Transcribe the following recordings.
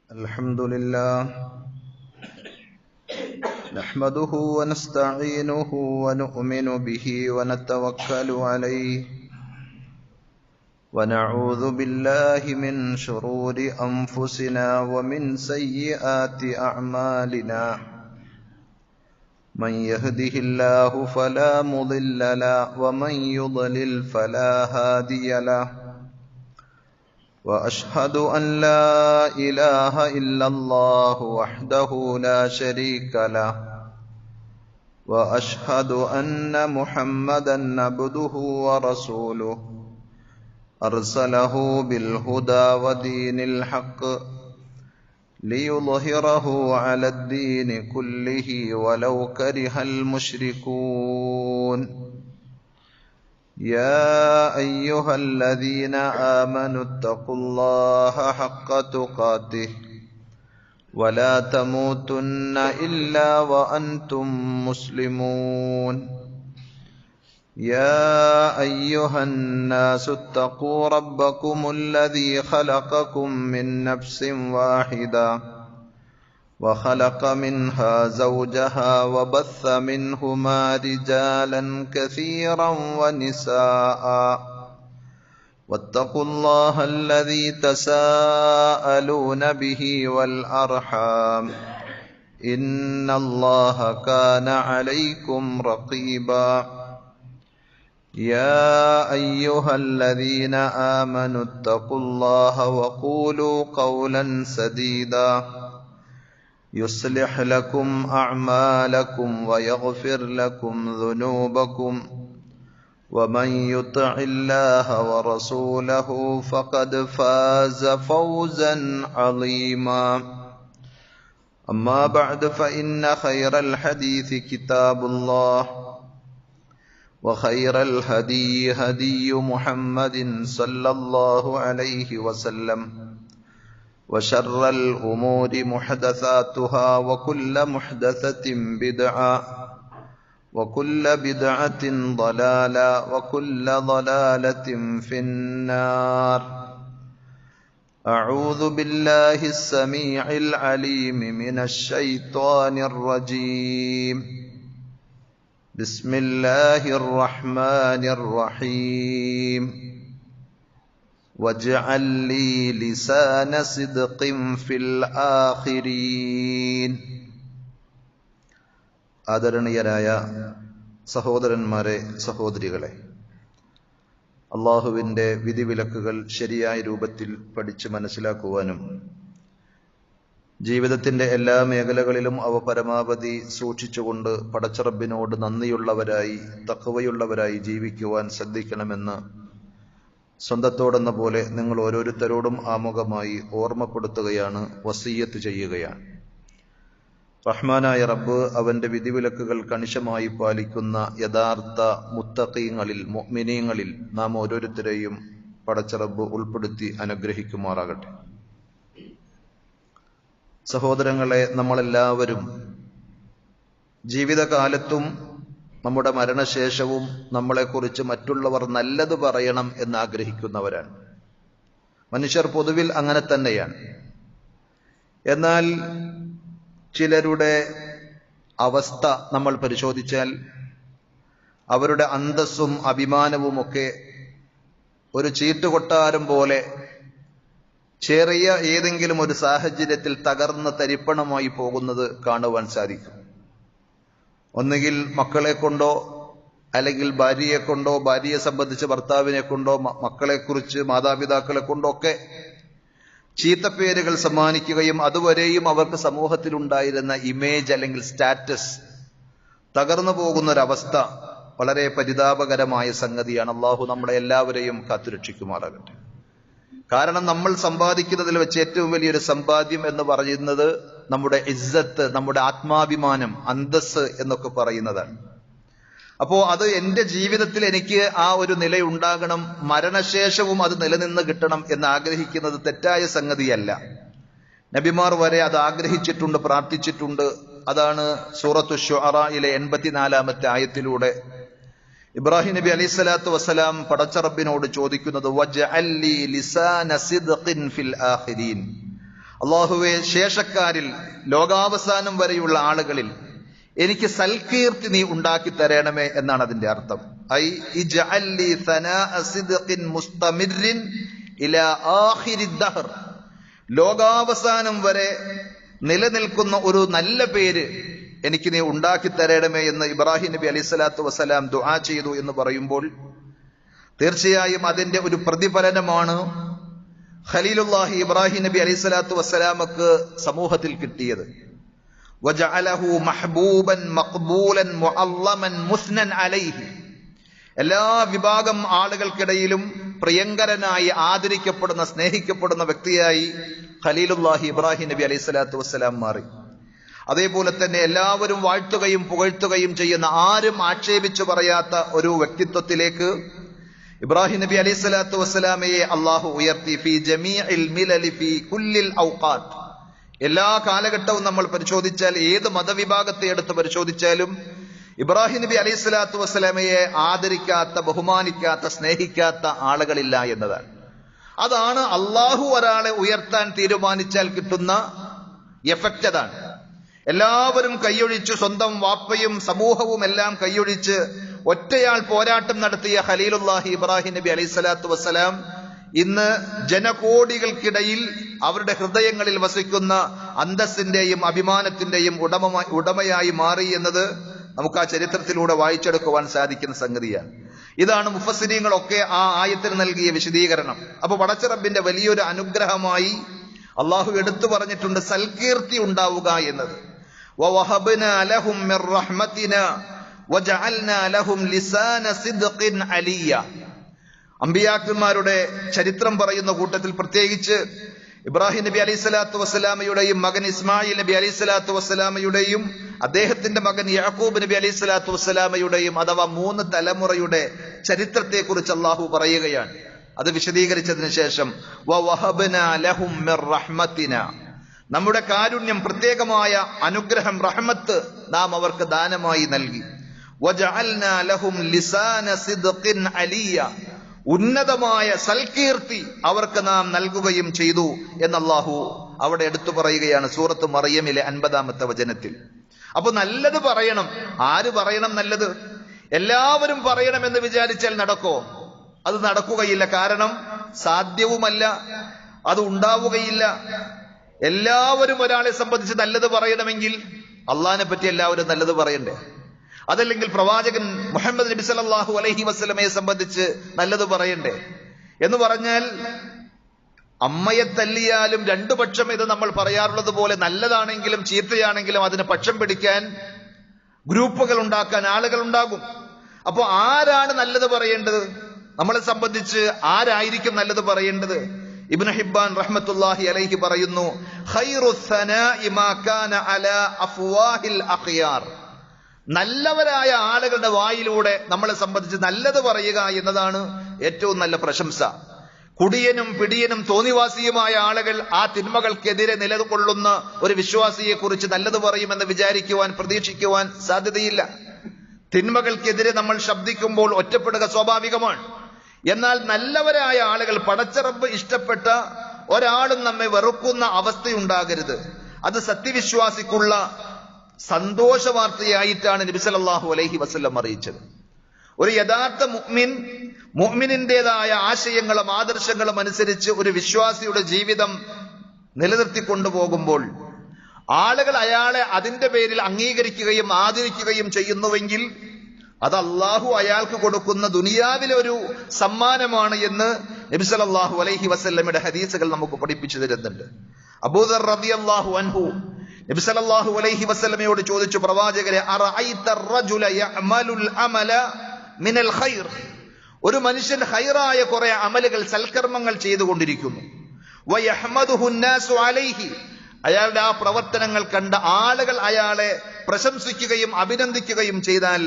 الحمد لله نحمده ونستعينه ونؤمن به ونتوكل عليه ونعوذ بالله من شرور أنفسنا ومن سيئات أعمالنا من يهده الله فلا مضل له ومن يضلل فلا هادي له وأشهد أن لا إله إلا الله وحده لا شريك له وأشهد أن محمدا عبده ورسوله أرسله بالهدى ودين الحق ليظهره على الدين كله ولو كره المشركون يا أيها الذين آمنوا اتقوا الله حق تقاته ولا تموتن إلا وأنتم مسلمون يا أيها الناس اتقوا ربكم الذي خلقكم من نفس واحدة وخلق منها زوجها وبث منهما رجالا كثيرا ونساء واتقوا الله الذي تساءلون به والأرحام إن الله كان عليكم رقيبا يا أيها الذين آمنوا اتقوا الله وقولوا قولا سديدا يصلح لكم أعمالكم ويغفر لكم ذنوبكم ومن يطع الله ورسوله فقد فاز فوزا عظيما أما بعد فإن خير الحديث كتاب الله وخير الهدي هدي محمد صلى الله عليه وسلم وشر الأمور محدثاتها وكل محدثة بدعة وكل بدعة ضلالة وكل ضلالة في النار أعوذ بالله السميع العليم من الشيطان الرجيم بسم الله الرحمن الرحيم واجعل لي لسان صدق في الآخرين ആദരണീയരായ സഹോദരന്മാരെ സഹോദരികളെ, അള്ളാഹുവിൻ്റെ വിധിവിലക്കുകൾ ശരിയായ രൂപത്തിൽ പഠിച്ച് മനസ്സിലാക്കുവാനും ജീവിതത്തിൻ്റെ എല്ലാ മേഖലകളിലും അവ പരമാവധി സൂക്ഷിച്ചുകൊണ്ട് പടച്ചറബിനോട് നന്ദിയുള്ളവരായി തഖ്വയുള്ളവരായി ജീവിക്കുവാൻ ശ്രദ്ധിക്കണമെന്ന് സ്വന്തത്തോടെന്ന പോലെ നിങ്ങൾ ഓരോരുത്തരോടും ആമുഖമായി ഓർമ്മപ്പെടുത്തുകയാണ്, വസിയ്യത്ത് ചെയ്യുകയാണ്. റഹ്മാനായ റബ്ബ് അവന്റെ വിധിവിലക്കുകൾ കണിശമായി പാലിക്കുന്ന യഥാർത്ഥ മുത്തഖീങ്ങളിൽ മുഅ്മിനീങ്ങളിൽ നാം ഓരോരുത്തരെയും പടച്ച റബ്ബ് ഉൾപ്പെടുത്തി അനുഗ്രഹിക്കുമാറാകട്ടെ. സഹോദരങ്ങളെ, നമ്മളെല്ലാവരും ജീവിതകാലത്തും നമ്മുടെ മരണശേഷവും നമ്മളെക്കുറിച്ച് മറ്റുള്ളവർ നല്ലത് പറയണം എന്ന് ആഗ്രഹിക്കുന്നവരാണ്. മനുഷ്യർ പൊതുവിൽ അങ്ങനെ തന്നെയാണ്. എന്നാൽ ചിലരുടെ അവസ്ഥ നമ്മൾ പരിശോധിച്ചാൽ അവരുടെ അന്തസ്സും അഭിമാനവുമൊക്കെ ഒരു ചീട്ടുകൊട്ടാരം പോലെ ചെറിയ ഏതെങ്കിലും ഒരു സാഹചര്യത്തിൽ തകർന്ന് തരിപ്പണമായി പോകുന്നത് കാണുവാൻ സാധിക്കും. ഒന്നുകിൽ മക്കളെ കൊണ്ടോ അല്ലെങ്കിൽ ഭാര്യയെ കൊണ്ടോ, ഭാര്യയെ സംബന്ധിച്ച് ഭർത്താവിനെ കൊണ്ടോ, മക്കളെക്കുറിച്ച് മാതാപിതാക്കളെ കൊണ്ടോ ഒക്കെ ചീത്തപ്പേരുകൾ സമ്മാനിക്കുകയും അതുവരെയും അവർക്ക് സമൂഹത്തിലുണ്ടായിരുന്ന ഇമേജ് അല്ലെങ്കിൽ സ്റ്റാറ്റസ് തകർന്നു പോകുന്നൊരവസ്ഥ വളരെ പരിതാപകരമായ സംഗതിയാണ്. അള്ളാഹു നമ്മളെ എല്ലാവരെയും കാത്തുരക്ഷിക്കുമാറാകട്ടെ. കാരണം നമ്മൾ സമ്പാദിക്കുന്നതിൽ വെച്ച് ഏറ്റവും വലിയൊരു സമ്പാദ്യം എന്ന് പറയുന്നത് നമ്മുടെ ഇസ്സത്ത്, നമ്മുടെ ആത്മാഭിമാനം, അന്തസ് എന്നൊക്കെ പറയുന്നതാണ്. അപ്പോ അത് എന്റെ ജീവിതത്തിൽ എനിക്ക് ആ ഒരു നിലയുണ്ടാകണം, മരണശേഷവും അത് നിലനിന്ന് കിട്ടണം എന്ന് ആഗ്രഹിക്കുന്നത് തെറ്റായ സംഗതിയല്ല. നബിമാർ വരെ അത് ആഗ്രഹിച്ചിട്ടുണ്ട്, പ്രാർത്ഥിച്ചിട്ടുണ്ട്. അതാണ് സൂറത്തു ശുഅറയിലെ 84-ാമത്തെ ആയത്തിലൂടെ ഇബ്രാഹിം നബി അലൈഹി സ്വലാത്തു വസ്സലാം പടച്ചറബിനോട് ചോദിക്കുന്നത് വജഅൽ ലി ലിസാന സിദ്ഖിൻ ഫിൽ ആഖിരീൻ, അല്ലാഹുവേ, ശേഷക്കാരിൽ ലോകാവസാനം വരെയുള്ള ആളുകളിൽ എനിക്ക് സൽകീർത്തി നീ ഉണ്ടാക്കി തരണമേ എന്നാണ് അതിന്റെ അർത്ഥം. ഐ ഇജ്അൽ ലി സനാഅ സിദ്ഖിൻ മുസ്തമിറിൻ ഇലാ ആഖിരി ദഹർ, ലോകാവസാനം വരെ നിലനിൽക്കുന്ന ഒരു നല്ല പേര് എനിക്ക് നീ ഉണ്ടാക്കി തരണമേ എന്ന് ഇബ്രാഹിം നബി അലൈഹി സ്വലാത്തു വസ്സലാം ദുആ ചെയ്തു എന്ന് പറയുമ്പോൾ തീർച്ചയായും അതിന്റെ ഒരു പ്രതിഫലനമാണ് ഖലീലുല്ലാഹി ഇബ്രാഹിം നബി അലൈഹി സ്വലാത്തു വസ്സലാമക്ക് സമൂഹത്തിൽ കിട്ടിയത്. വജഅലഹു മഹ്ബൂബൻ മഖ്ബൂലൻ മുഅല്ലമൻ മുസ്നൻ അലൈഹി, എല്ലാ വിഭാഗം ആളുകൾക്കിടയിലും പ്രിയങ്കരനായി ആദരിക്കപ്പെടുന്ന സ്നേഹിക്കപ്പെടുന്ന വ്യക്തിയായി ഖലീലുല്ലാഹി ഇബ്രാഹിം നബി അലൈഹി സ്വലാത്തു വസ്സലാം മാറി. അതേപോലെ തന്നെ എല്ലാവരും വാഴ്ത്തുകയും പുകഴ്ത്തുകയും ചെയ്യുന്ന, ആരും ആക്ഷേപിച്ചു പറയാത്ത ഒരു വ്യക്തിത്വത്തിലേക്ക് ഇബ്രാഹിം നബി അലൈഹി സ്വലാത്തു വസ്സലാമയെ അള്ളാഹു ഉയർത്തി. ഫി ജമീഇൽ മിലലി ഫി കുല്ലിൽ ഔഖാത്ത്, എല്ലാ കാലഘട്ടവും നമ്മൾ പരിശോധിച്ചാൽ, ഏത് മതവിഭാഗത്തെ എടുത്ത് പരിശോധിച്ചാലും ഇബ്രാഹിം നബി അലൈഹി സ്വലാത്തു വസ്സലാമയെ ആദരിക്കാത്ത, ബഹുമാനിക്കാത്ത, സ്നേഹിക്കാത്ത ആളുകളില്ല എന്നതാണ്. അതാണ് അള്ളാഹു ഒരാളെ ഉയർത്താൻ തീരുമാനിച്ചാൽ കിട്ടുന്ന എഫക്റ്റ്. അതാണ് എല്ലാവരും കൈയൊഴിച്ച്, സ്വന്തം വാപ്പയും സമൂഹവും എല്ലാം കൈയൊഴിച്ച് ഒറ്റയാൾ പോരാട്ടം നടത്തിയ ഖലീലുല്ലാഹി ഇബ്രാഹിം നബി അലൈഹി സ്വലാത്തു വസ്സലാം ഇന്ന് ജനകോടികൾക്കിടയിൽ അവരുടെ ഹൃദയങ്ങളിൽ വസിക്കുന്ന അന്തസ്സിന്റെയും അഭിമാനത്തിന്റെയും ഉടമയായി മാറി എന്നത് നമുക്ക് ആ ചരിത്രത്തിലൂടെ വായിച്ചെടുക്കുവാൻ സാധിക്കുന്ന സംഗതിയാണ്. ഇതാണ് മുഫസ്സിരീങ്ങളൊക്കെ ആ ആയത്തിന് നൽകിയ വിശദീകരണം. അപ്പൊ പടച്ചറബിന്റെ വലിയൊരു അനുഗ്രഹമായി അള്ളാഹു എടുത്തു പറഞ്ഞിട്ടുണ്ട് സൽകീർത്തി ഉണ്ടാവുക എന്നത്. വവഹബ്നാ ലഹും മിർ റഹ്മതിനാ വജഅൽനാ ലഹും ലിസാന സിദ്ഖിൻ അലിയ. അമ്പിയാക്കന്മാരുടെ ചരിത്രം പറയുന്ന കൂട്ടത്തിൽ പ്രത്യേകിച്ച് ഇബ്രാഹിം നബി അലൈഹി സ്വലാത്തു വസ്സലാമയുടെയും മകൻ ഇസ്മായിൽ നബി അലൈഹി സ്വലാത്തു വസ്സലാമയുടെയും അദ്ദേഹത്തിന്റെ മകൻ യാക്കൂബ് നബി അലൈഹി സ്വലാത്തു വസ്സലാമയുടെയും അഥവാ 3 തലമുറയുടെ ചരിത്രത്തെ കുറിച്ച് അള്ളാഹു പറയുകയാണ്. അത് വിശദീകരിച്ചതിന് ശേഷം വവഹബ്നാ ലഹും മിർ റഹ്മതിനാ, നമ്മുടെ കാരുണ്യം, പ്രത്യേകമായ അനുഗ്രഹം, റഹ്മത്ത് നാം അവർക്ക് ദാനമായി നൽകി. വജഅൽനാ ലഹും ലിസാന സിദ്ഖിൻ അലിയ, ഉന്നതമായ സൽകീർത്തി അവർക്ക് നാം നൽകുകയും ചെയ്തു എന്ന് അല്ലാഹു അവിടെ എടുത്തു പറയുകയാണ് സൂറത്ത് മറിയമിലെ 50-ാമത്തെ വചനത്തിൽ. അപ്പൊ നല്ലത് പറയണം. ആര് പറയണം നല്ലത്? എല്ലാവരും പറയണമെന്ന് വിചാരിച്ചാൽ നടക്കോ? അത് നടക്കുകയില്ല. കാരണം സാധ്യവുമല്ല, അത് ഉണ്ടാവുകയില്ല. എല്ലാവരും ഒരാളെ സംബന്ധിച്ച് നല്ലത് പറയണമെങ്കിൽ അള്ളാഹിനെ പറ്റി എല്ലാവരും നല്ലത് പറയണ്ടേ? അതല്ലെങ്കിൽ പ്രവാചകൻ മുഹമ്മദ് നബി സല്ലല്ലാഹു അലൈഹി വസല്ലമയെ സംബന്ധിച്ച് നല്ലത് പറയണ്ടേ? എന്ന് പറഞ്ഞാൽ അമ്മയെ തല്ലിയാലും 2 പക്ഷം ഇത് നമ്മൾ പറയാറുള്ളത് പോലെ നല്ലതാണെങ്കിലും ചീത്തയാണെങ്കിലും അതിന് പക്ഷം പിടിക്കാൻ ഗ്രൂപ്പുകൾ ഉണ്ടാക്കാൻ ആളുകൾ ഉണ്ടാകും. അപ്പൊ ആരാണ് നല്ലത് പറയേണ്ടത്? നമ്മളെ സംബന്ധിച്ച് ആരായിരിക്കും നല്ലത് പറയേണ്ടത്? ഇബ്നു ഹിബ്ബാൻ റഹ്മത്തുള്ളാഹി അലൈഹി പറയുന്നു, ഖൈറുസ് സനാഇ മാ കാന അലാ അഫ്വാഹിൽ അഖ്യാർ, നല്ലവരായ ആളുകളുടെ വായിലൂടെ നമ്മളെ സംബന്ധിച്ച് നല്ലത് പറയുക എന്നതാണ് ഏറ്റവും നല്ല പ്രശംസ. കുടിയനും പിടിയനും തോന്നിവാസിയുമായ ആളുകൾ ആ തിന്മകൾക്കെതിരെ നിലകൊള്ളുന്ന ഒരു വിശ്വാസിയെ കുറിച്ച് നല്ലത് പറയുമെന്ന് വിചാരിക്കുവാൻ, പ്രതീക്ഷിക്കുവാൻ സാധ്യതയില്ല. തിന്മകൾക്കെതിരെ നമ്മൾ ശബ്ദിക്കുമ്പോൾ ഒറ്റപ്പെടുക സ്വാഭാവികമാണ്. എന്നാൽ നല്ലവരായ ആളുകൾ, പടച്ചറബ് ഇഷ്ടപ്പെട്ട ഒരാളും നമ്മെ വെറുക്കുന്ന അവസ്ഥയുണ്ടാകരുത്. അത് സത്യവിശ്വാസിക്കുള്ള സന്തോഷ വാർത്തയായിട്ടാണ് നബി സല്ലല്ലാഹു അലൈഹി വസല്ലം അറിയിച്ചത്. ഒരു യഥാർത്ഥ മുഅ്മിനിന്റേതായ ആശയങ്ങളും ആദർശങ്ങളും അനുസരിച്ച് ഒരു വിശ്വാസിയുടെ ജീവിതം നിലനിർത്തിക്കൊണ്ടുപോകുമ്പോൾ ആളുകൾ അയാളെ അതിന്റെ പേരിൽ അംഗീകരിക്കുകയും ആദരിക്കുകയും ചെയ്യുന്നുവെങ്കിൽ അത് അള്ളാഹു അയാൾക്ക് കൊടുക്കുന്ന ദുനിയാവിലെ ഒരു സമ്മാനമാണ് എന്ന് നബി സല്ലല്ലാഹു അലൈഹി വസല്ലമയുടെ ഹദീസുകൾ നമുക്ക് പഠിപ്പിച്ചു തരുന്നുണ്ട്. അബൂദർ റളിയല്ലാഹു അൻഹു നബി സല്ലല്ലാഹു അലൈഹി വസല്ലമയോട് ചോദിച്ചു, പ്രവാചകരെ, അറഅയ്ത റജുല യഅമലുൽ അമല മിനൽ ഖൈർ, ഒരു മനുഷ്യൻ ഖൈറായ കുറെ അമലുകൾ, സൽക്കർമ്മങ്ങൾ ചെയ്തുകൊണ്ടിരിക്കുന്നു. വയഹ്മദുഹു അന്നാസു അലൈഹി, അയാളുടെ ആ പ്രവർത്തനങ്ങൾ കണ്ട ആളുകൾ അയാളെ പ്രശംസിക്കുകയും അഭിനന്ദിക്കുകയും ചെയ്താൽ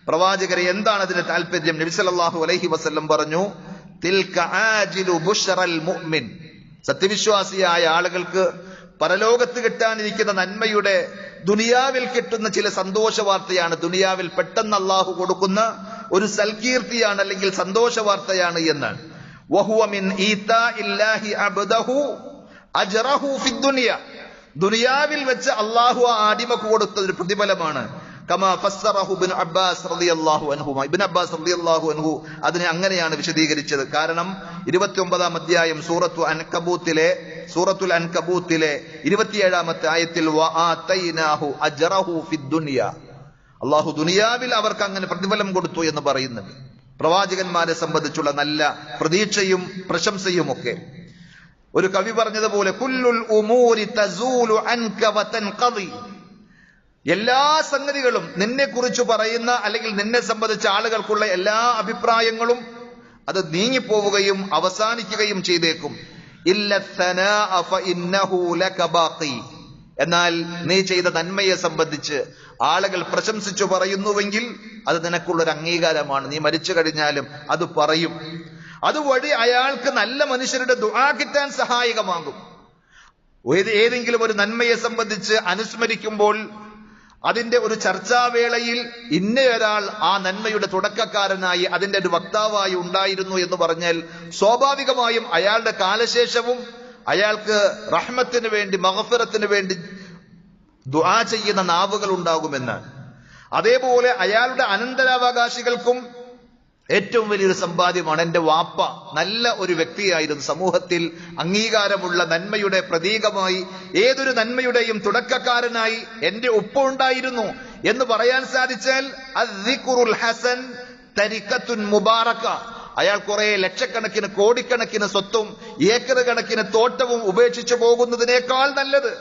പ്രവാചകരെ എന്താണ് അതിന്റെ താല്പര്യം? നബി സല്ലല്ലാഹു അലൈഹി വസല്ലം പറഞ്ഞു, തിൽക ആജിലു ബുശ്റൽ മുഅ്മിൻ, സത്യവിശ്വാസിയായ ആളുകൾക്ക് പരലോകത്ത് കിട്ടാനിരിക്കുന്ന നന്മയുടെ ദുനിയാവിൽ കിട്ടുന്ന ചില സന്തോഷ വാർത്തയാണ്, ദുനിയാവിൽ പെട്ടെന്ന് അള്ളാഹു കൊടുക്കുന്ന ഒരു സൽകീർത്തിയാണ്, അല്ലെങ്കിൽ സന്തോഷ വാർത്തയാണ് എന്നാണ്. വഹുവ മിൻ ഈതാഇല്ലാഹി അബ്ദഹു അജ്റഹു ഫിദ്ദുനിയ, ദുനിയാവിൽ വെച്ച് അള്ളാഹു ആ അടിമക്ക് കൊടുത്ത ഒരു പ്രതിഫലമാണ്. കമാ ഫസ്സറഹു ഇബ്നു അബ്ബാസ് റളിയല്ലാഹു അൻഹു, ഇബ്നു അബ്ബാസ് റളിയല്ലാഹു അൻഹു അതിനെ അങ്ങനെയാണ് വിശദീകരിച്ചത്. കാരണം 29-ാം അധ്യായം സൂറത്തുൽ അൻകബൂത്തിലെ 27-ാമത്തെ ആയത്തിൽ വആതൈനാഹു അജ്റഹു ഫിദ്ദുനിയ, അള്ളാഹു ദുനിയാവിൽ അവർക്ക് അങ്ങനെ പ്രതിഫലം കൊടുത്തു എന്ന് പറയുന്നുണ്ട്. പ്രവാചകന്മാരെ സംബന്ധിച്ചുള്ള നല്ല പ്രതീക്ഷയും പ്രശംസയും ഒക്കെ. ഒരു കവി പറഞ്ഞതുപോലെ കുല്ലുൽ ഉമൂരി തസൂലു അൻക വതൻഖദി, എല്ലാ സംഗതികളും നിന്നെ കുറിച്ച് പറയുന്ന അല്ലെങ്കിൽ നിന്നെ സംബന്ധിച്ച ആളുകൾക്കുള്ള എല്ലാ അഭിപ്രായങ്ങളും അത് നീങ്ങിപ്പോവുകയും അവസാനിക്കുകയും ചെയ്തേക്കും. ഇല്ല സനാഅ ഫഇന്നഹു ലക ബാഖി, എന്നാൽ നീ ചെയ്ത നന്മയെ സംബന്ധിച്ച് ആളുകൾ പ്രശംസിച്ചു പറയുന്നുവെങ്കിൽ അത് നിനക്കുള്ളൊരു അംഗീകാരമാണ്. നീ മരിച്ചു കഴിഞ്ഞാലും അത് പറയും. അതുവഴി അയാൾക്ക് നല്ല മനുഷ്യരുടെ ദുആ കിട്ടാൻ സഹായകമാകും. ഏതെങ്കിലും ഒരു നന്മയെ സംബന്ധിച്ച് അനുസ്മരിക്കുമ്പോൾ അതിന്റെ ഒരു ചർച്ചാവേളയിൽ ഇന്നയൊരാൾ ആ നന്മയുടെ തുടക്കക്കാരനായി അതിന്റെ ഒരു വക്താവായി ഉണ്ടായിരുന്നു എന്ന് പറഞ്ഞാൽ സ്വാഭാവികമായും അയാളുടെ കാലശേഷവും അയാൾക്ക് റഹ്മത്തിന് വേണ്ടി മഗ്ഫിറത്തിന് വേണ്ടി ദുആ ചെയ്യുന്ന നാവുകൾ ഉണ്ടാകുമെന്നാണ്. അതേപോലെ അയാളുടെ അനന്തരാവകാശികൾക്കും ഏറ്റവും വലിയൊരു സമ്പാദ്യമാണ് എന്റെ വാപ്പ നല്ല ഒരു വ്യക്തിയായിരുന്നു, സമൂഹത്തിൽ അംഗീകാരമുള്ള നന്മയുടെ പ്രതീകമായി ഏതൊരു നന്മയുടെയും തുടക്കക്കാരനായി എന്റെ ഉപ്പ ഉണ്ടായിരുന്നു എന്ന് പറയാൻ സാധിച്ചാൽ അദ്ദിഖുറുൽ ഹസൻ തരിഖത്തുൻ മുബാറക, അയാൾ കുറെ ലക്ഷക്കണക്കിന് കോടിക്കണക്കിന് സ്വത്തും ഏക്കർ കണക്കിന് തോട്ടവും ഉപേക്ഷിച്ചു പോകുന്നതിനേക്കാൾ നല്ലത്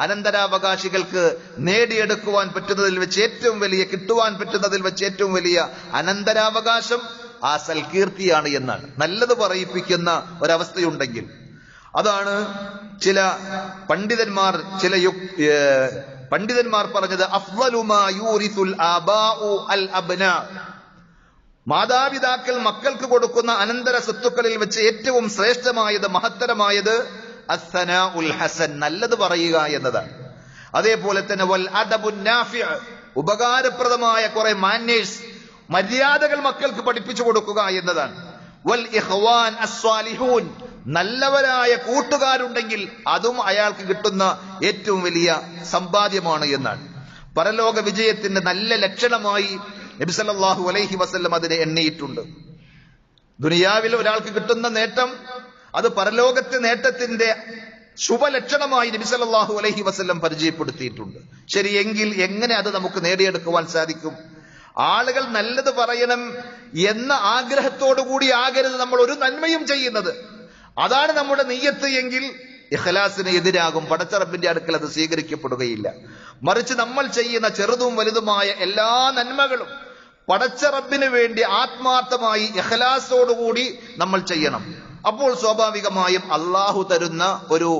അനന്തരാവകാശികൾക്ക് നേടിയെടുക്കുവാൻ പറ്റുന്നതിൽ വെച്ച് ഏറ്റവും വലിയ, കിട്ടുവാൻ പറ്റുന്നതിൽ വെച്ച് ഏറ്റവും വലിയ അനന്തരാവകാശം ആ സൽകീർത്തിയാണ് എന്നാണ്. നല്ലത് പറയിപ്പിക്കുന്ന ഒരവസ്ഥയുണ്ടെങ്കിൽ അതാണ് ചില പണ്ഡിതന്മാർ പറഞ്ഞത് അഫ്ളലു മാ യൂരിസുൽ ആബാഉ അൽ അബ്നാ, മാതാപിതാക്കൾ മക്കൾക്ക് കൊടുക്കുന്ന അനന്തര സ്വത്തുക്കളിൽ വെച്ച് ഏറ്റവും ശ്രേഷ്ഠമായത് മഹത്തരമായത് അസ്സനാഉൽ ഹസൻ, നല്ലത് പറയുക എന്നതാണ്. അതേപോലെ തന്നെ വൽ അദബുൻ നാഫിഅ, ഉപകാരപ്രദമായ കുറെ മാനേഴ്സ് മര്യാദകൾ മക്കൾക്ക് പഠിപ്പിച്ചു കൊടുക്കുക എന്നതാണ്. വൽ ഇഖ്വാൻ അസ്സാലിഹൂൻ, നല്ലവരായ കൂട്ടുകാരുണ്ടെങ്കിൽ അതും അയാൾക്ക് കിട്ടുന്ന ഏറ്റവും വലിയ സമ്പാദ്യമാണ് എന്നാണ്. പരലോക വിജയത്തിന്റെ നല്ല ലക്ഷണമായി നബി സല്ലല്ലാഹു അലൈഹി വസല്ലം അതിനെ എണ്ണിയിട്ടുണ്ട്. ദുനിയാവിൽ ഒരാൾക്ക് കിട്ടുന്ന നേട്ടം അത് പരലോകത്തെ നേട്ടത്തിന്റെ ശുഭലക്ഷണമായി നബി സല്ലല്ലാഹു അലൈഹി വസല്ലം പരിചയപ്പെടുത്തിയിട്ടുണ്ട്. ശരിയെങ്കിൽ എങ്ങനെ അത് നമുക്ക് നേടിയെടുക്കുവാൻ സാധിക്കും? ആളുകൾ നല്ലത് പറയണം എന്ന ആഗ്രഹത്തോടു കൂടി ആകരുത് നമ്മൾ ഒരു നന്മയും ചെയ്യുന്നത്. അതാണ് നമ്മുടെ നിയ്യത്ത് എങ്കിൽ ഇഖ്ലാസിന് എതിരാകും. പടച്ച റബ്ബിന്റെ അടുക്കൽ അത് സ്വീകരിക്കപ്പെടുകയില്ല. മറിച്ച് നമ്മൾ ചെയ്യുന്ന ചെറുതും വലുതുമായ എല്ലാ നന്മകളും പടച്ച റബ്ബിന് വേണ്ടി ആത്മാർത്ഥമായി ഇഖ്ലാസോടുകൂടി നമ്മൾ ചെയ്യണം. അപ്പോൾ സ്വാഭാവികമായും അള്ളാഹു തരുന്ന ഒരു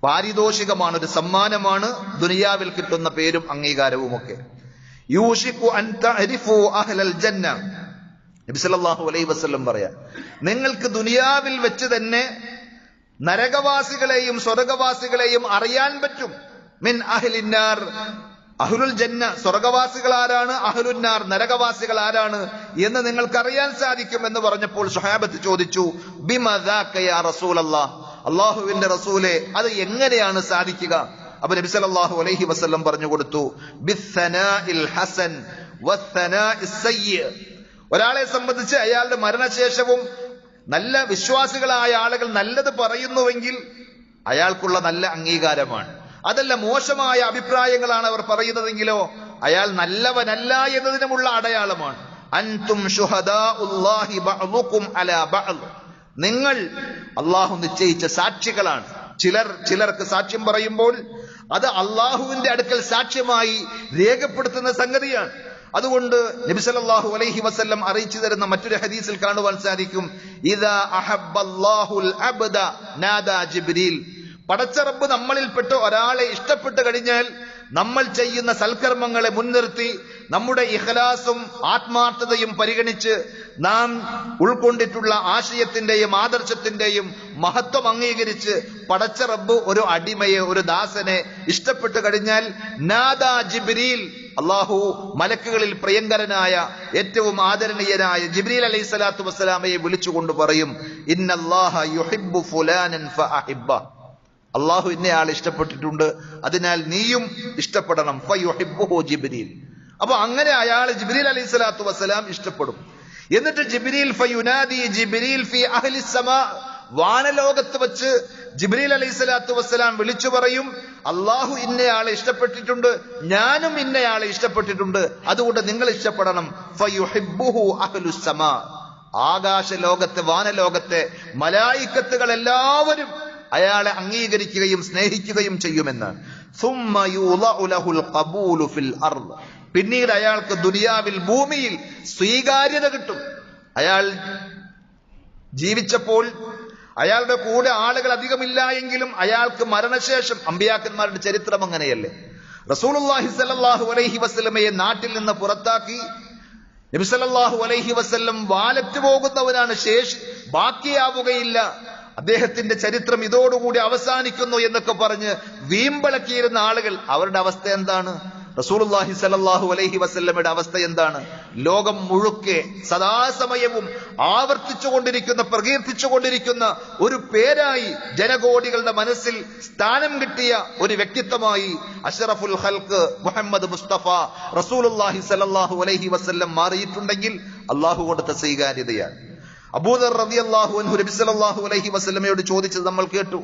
പാരിതോഷികമാണ്, ഒരു സമ്മാനമാണ് ദുനിയാവിൽ കിട്ടുന്ന പേരും അംഗീകാരവും ഒക്കെ. യൂഷികു അൻ തഅരിഫു അഹ്ലൽ ജന്ന, നബി സല്ലല്ലാഹു അലൈഹി വസല്ലം പറയാ, നിങ്ങൾക്ക് ദുനിയാവിൽ വെച്ച് തന്നെ നരകവാസികളെയും സ്വർഗവാസികളെയും അറിയാൻ പറ്റും. മിൻ അഹ്ലിന്നാർ, അഹ്ലുൽ ജന്ന സ്വർഗവാസികൾ ആരാണ്, അഹ്ലുന്നാർ നരകവാസികൾ ആരാണ് എന്ന് നിങ്ങൾക്കറിയാൻ സാധിക്കും എന്ന് പറഞ്ഞപ്പോൾ സ്വഹാബത്ത് ചോദിച്ചു, ബിമദാക യാ റസൂലല്ലാഹ്, അല്ലാഹുവിന്റെ റസൂലേ അത് എങ്ങനെയാണ് സാധിക്കുക? അപ്പൊ നബി സല്ലല്ലാഹു അലൈഹി വസല്ലം പറഞ്ഞു കൊടുത്തു, ബിസ്സനാഇൽ ഹസൻ വസ്സനാഇസ് സയ്യി, ഒരാളെ സംബന്ധിച്ച് അയാളുടെ മരണശേഷവും നല്ല വിശ്വാസികളായ ആളുകൾ നല്ലത് പറയുന്നുവെങ്കിൽ അയാൾക്കുള്ള നല്ല അംഗീകാരമാണ്. അതല്ല മോശമായ അഭിപ്രായങ്ങളാണ് അവർ പറയുന്നതെങ്കിലോ അയാൾ നല്ലവനല്ല എന്നതിനുമുള്ള അടയാളമാണ്. അൻതും ശുഹദാഉല്ലാഹി ബഅ്ദുകും അലാ ബഅദ്, നിങ്ങൾ അള്ളാഹു നിശ്ചയിച്ച സാക്ഷികളാണ്. ചിലർക്ക് സാക്ഷ്യം പറയുമ്പോൾ അത് അള്ളാഹുവിന്റെ അടുക്കൽ സാക്ഷ്യമായി രേഖപ്പെടുത്തുന്ന സംഗതിയാണ്. അതുകൊണ്ട് നബി സല്ലല്ലാഹു അലൈഹി വസല്ലം അറിയിച്ചു തരുന്ന മറ്റൊരു ഹദീസിൽ കാണുവാൻ സാധിക്കും, ഇദാ അഹബ്ബല്ലാഹുൽ അബ്ദ നാദാ ജിബ്രീൽ, പടച്ച റബ്ബ് നമ്മളിൽപ്പെട്ട ഒരാളെ ഇഷ്ടപ്പെട്ടു കഴിഞ്ഞാൽ നമ്മൾ ചെയ്യുന്ന സൽക്കർമ്മങ്ങളെ മുൻനിർത്തി നമ്മുടെ ഇഖ്ലാസും ആത്മാർത്ഥതയും പരിഗണിച്ച് നാം ഉൾക്കൊണ്ടിട്ടുള്ള ആശയത്തിന്റെയും ആദർശത്തിന്റെയും മഹത്വം അംഗീകരിച്ച് പടച്ച റബ്ബ് ഒരു അടിമയെ, ഒരു ദാസനെ ഇഷ്ടപ്പെട്ടു കഴിഞ്ഞാൽ നാദാ ജിബ്രീൽ, അള്ളാഹു മലക്കുകളിൽ പ്രിയങ്കരനായ ഏറ്റവും ആദരണീയനായ ജിബ്രീൽ അലൈഹി സ്വലാത്തു വസ്സലാമയെ വിളിച്ചുകൊണ്ട് പറയും, ഇന്നല്ലാഹ യുഹിബ്ബു ഫുലാനൻ ഫഅഹിബ്ബ, അള്ളാഹു ഇന്നയാൾ ഇഷ്ടപ്പെട്ടിട്ടുണ്ട്, അതിനാൽ നീയും ഇഷ്ടപ്പെടണം. ഫയുഹിബ്ബുഹു ജിബ്രീൽ. അപ്പൊ അങ്ങനെ അയാൾ ജിബ്രീൽ അലൈഹി സ്വലാത്തു വസ്സലാം ഇഷ്ടപ്പെടും. എന്നിട്ട് ജിബ്രീൽ ഫയുനാദി ജിബ്രീൽ ഫി അഹ്ലി സമാ, വാനലോകത്ത് വെച്ച് ജിബ്രീൽ അലൈഹി സ്വലാത്തു വസ്സലാം വിളിച്ചു പറയും, അള്ളാഹു ഇന്നയാളെ ഇഷ്ടപ്പെട്ടിട്ടുണ്ട്, ഞാനും ഇന്നയാളെ ഇഷ്ടപ്പെട്ടിട്ടുണ്ട്, അതുകൊണ്ട് നിങ്ങൾ ഇഷ്ടപ്പെടണം. ഫയുഹിബ്ബുഹു അഹ്ലുസ് സമാ, ആകാശ ലോകത്തെ വാനലോകത്തെ മലായിക്കത്തുകൾ എല്ലാവരും അയാളെ അംഗീകരിക്കുകയും സ്നേഹിക്കുകയും ചെയ്യുമെന്ന്. സുമ്മ യുളഉ ലഹുൽ ഖബൂലു ഫിൽ അർദ്, പിന്നീട് അയാൾക്ക് ദുനിയാവിൽ ഭൂമിയിൽ സ്വീകാര്യത കിട്ടും. അയാൾ ജീവിച്ചപ്പോൾ അയാളുടെ കൂടെ ആളുകൾ അധികമില്ല എങ്കിലും അയാൾക്ക് മരണശേഷം, അമ്പിയാക്കന്മാരുടെ ചരിത്രം അങ്ങനെയല്ലേ, റസൂലുള്ളാഹി സ്വല്ലല്ലാഹു അലൈഹി വസല്ലമയെ നാട്ടിൽ നിന്ന് പുറത്താക്കി നബി സല്ലല്ലാഹു അലൈഹി വസല്ലം വാലറ്റ് പോകുന്നവനാണ്, ശേഷി ബാക്കിയാവുകയില്ല, അദ്ദേഹത്തിന്റെ ചരിത്രം ഇതോടുകൂടി അവസാനിക്കുന്നു എന്നൊക്കെ പറഞ്ഞ് വീമ്പളക്കിയിരുന്ന ആളുകൾ, അവരുടെ അവസ്ഥ എന്താണ്? റസൂലുള്ളാഹി സ്വല്ലല്ലാഹു അലൈഹി വസല്ലമയുടെ അവസ്ഥ എന്താണ്? ലോകം മുഴുക്കെ സദാസമയവും ആവർത്തിച്ചുകൊണ്ടിരിക്കുന്ന, പ്രകീർത്തിച്ചുകൊണ്ടിരിക്കുന്ന ഒരു പേരായി, ജനകോടികളുടെ മനസ്സിൽ സ്ഥാനം കിട്ടിയ ഒരു വ്യക്തിത്വമായി അഷ്റഫുൽ ഖൽഖ് മുഹമ്മദ് മുസ്തഫ റസൂലുള്ളാഹി സ്വല്ലല്ലാഹു അലൈഹി വസല്ലം മാറിയിട്ടുണ്ടെങ്കിൽ അള്ളാഹു കൊടുത്ത സ്വീകാര്യതയാണ്. അബൂദർ റളിയല്ലാഹു അൻഹു നബി സല്ലല്ലാഹു അലൈഹി വസല്ലമയോട് ചോദിച്ചത് നമ്മൾ കേട്ടു.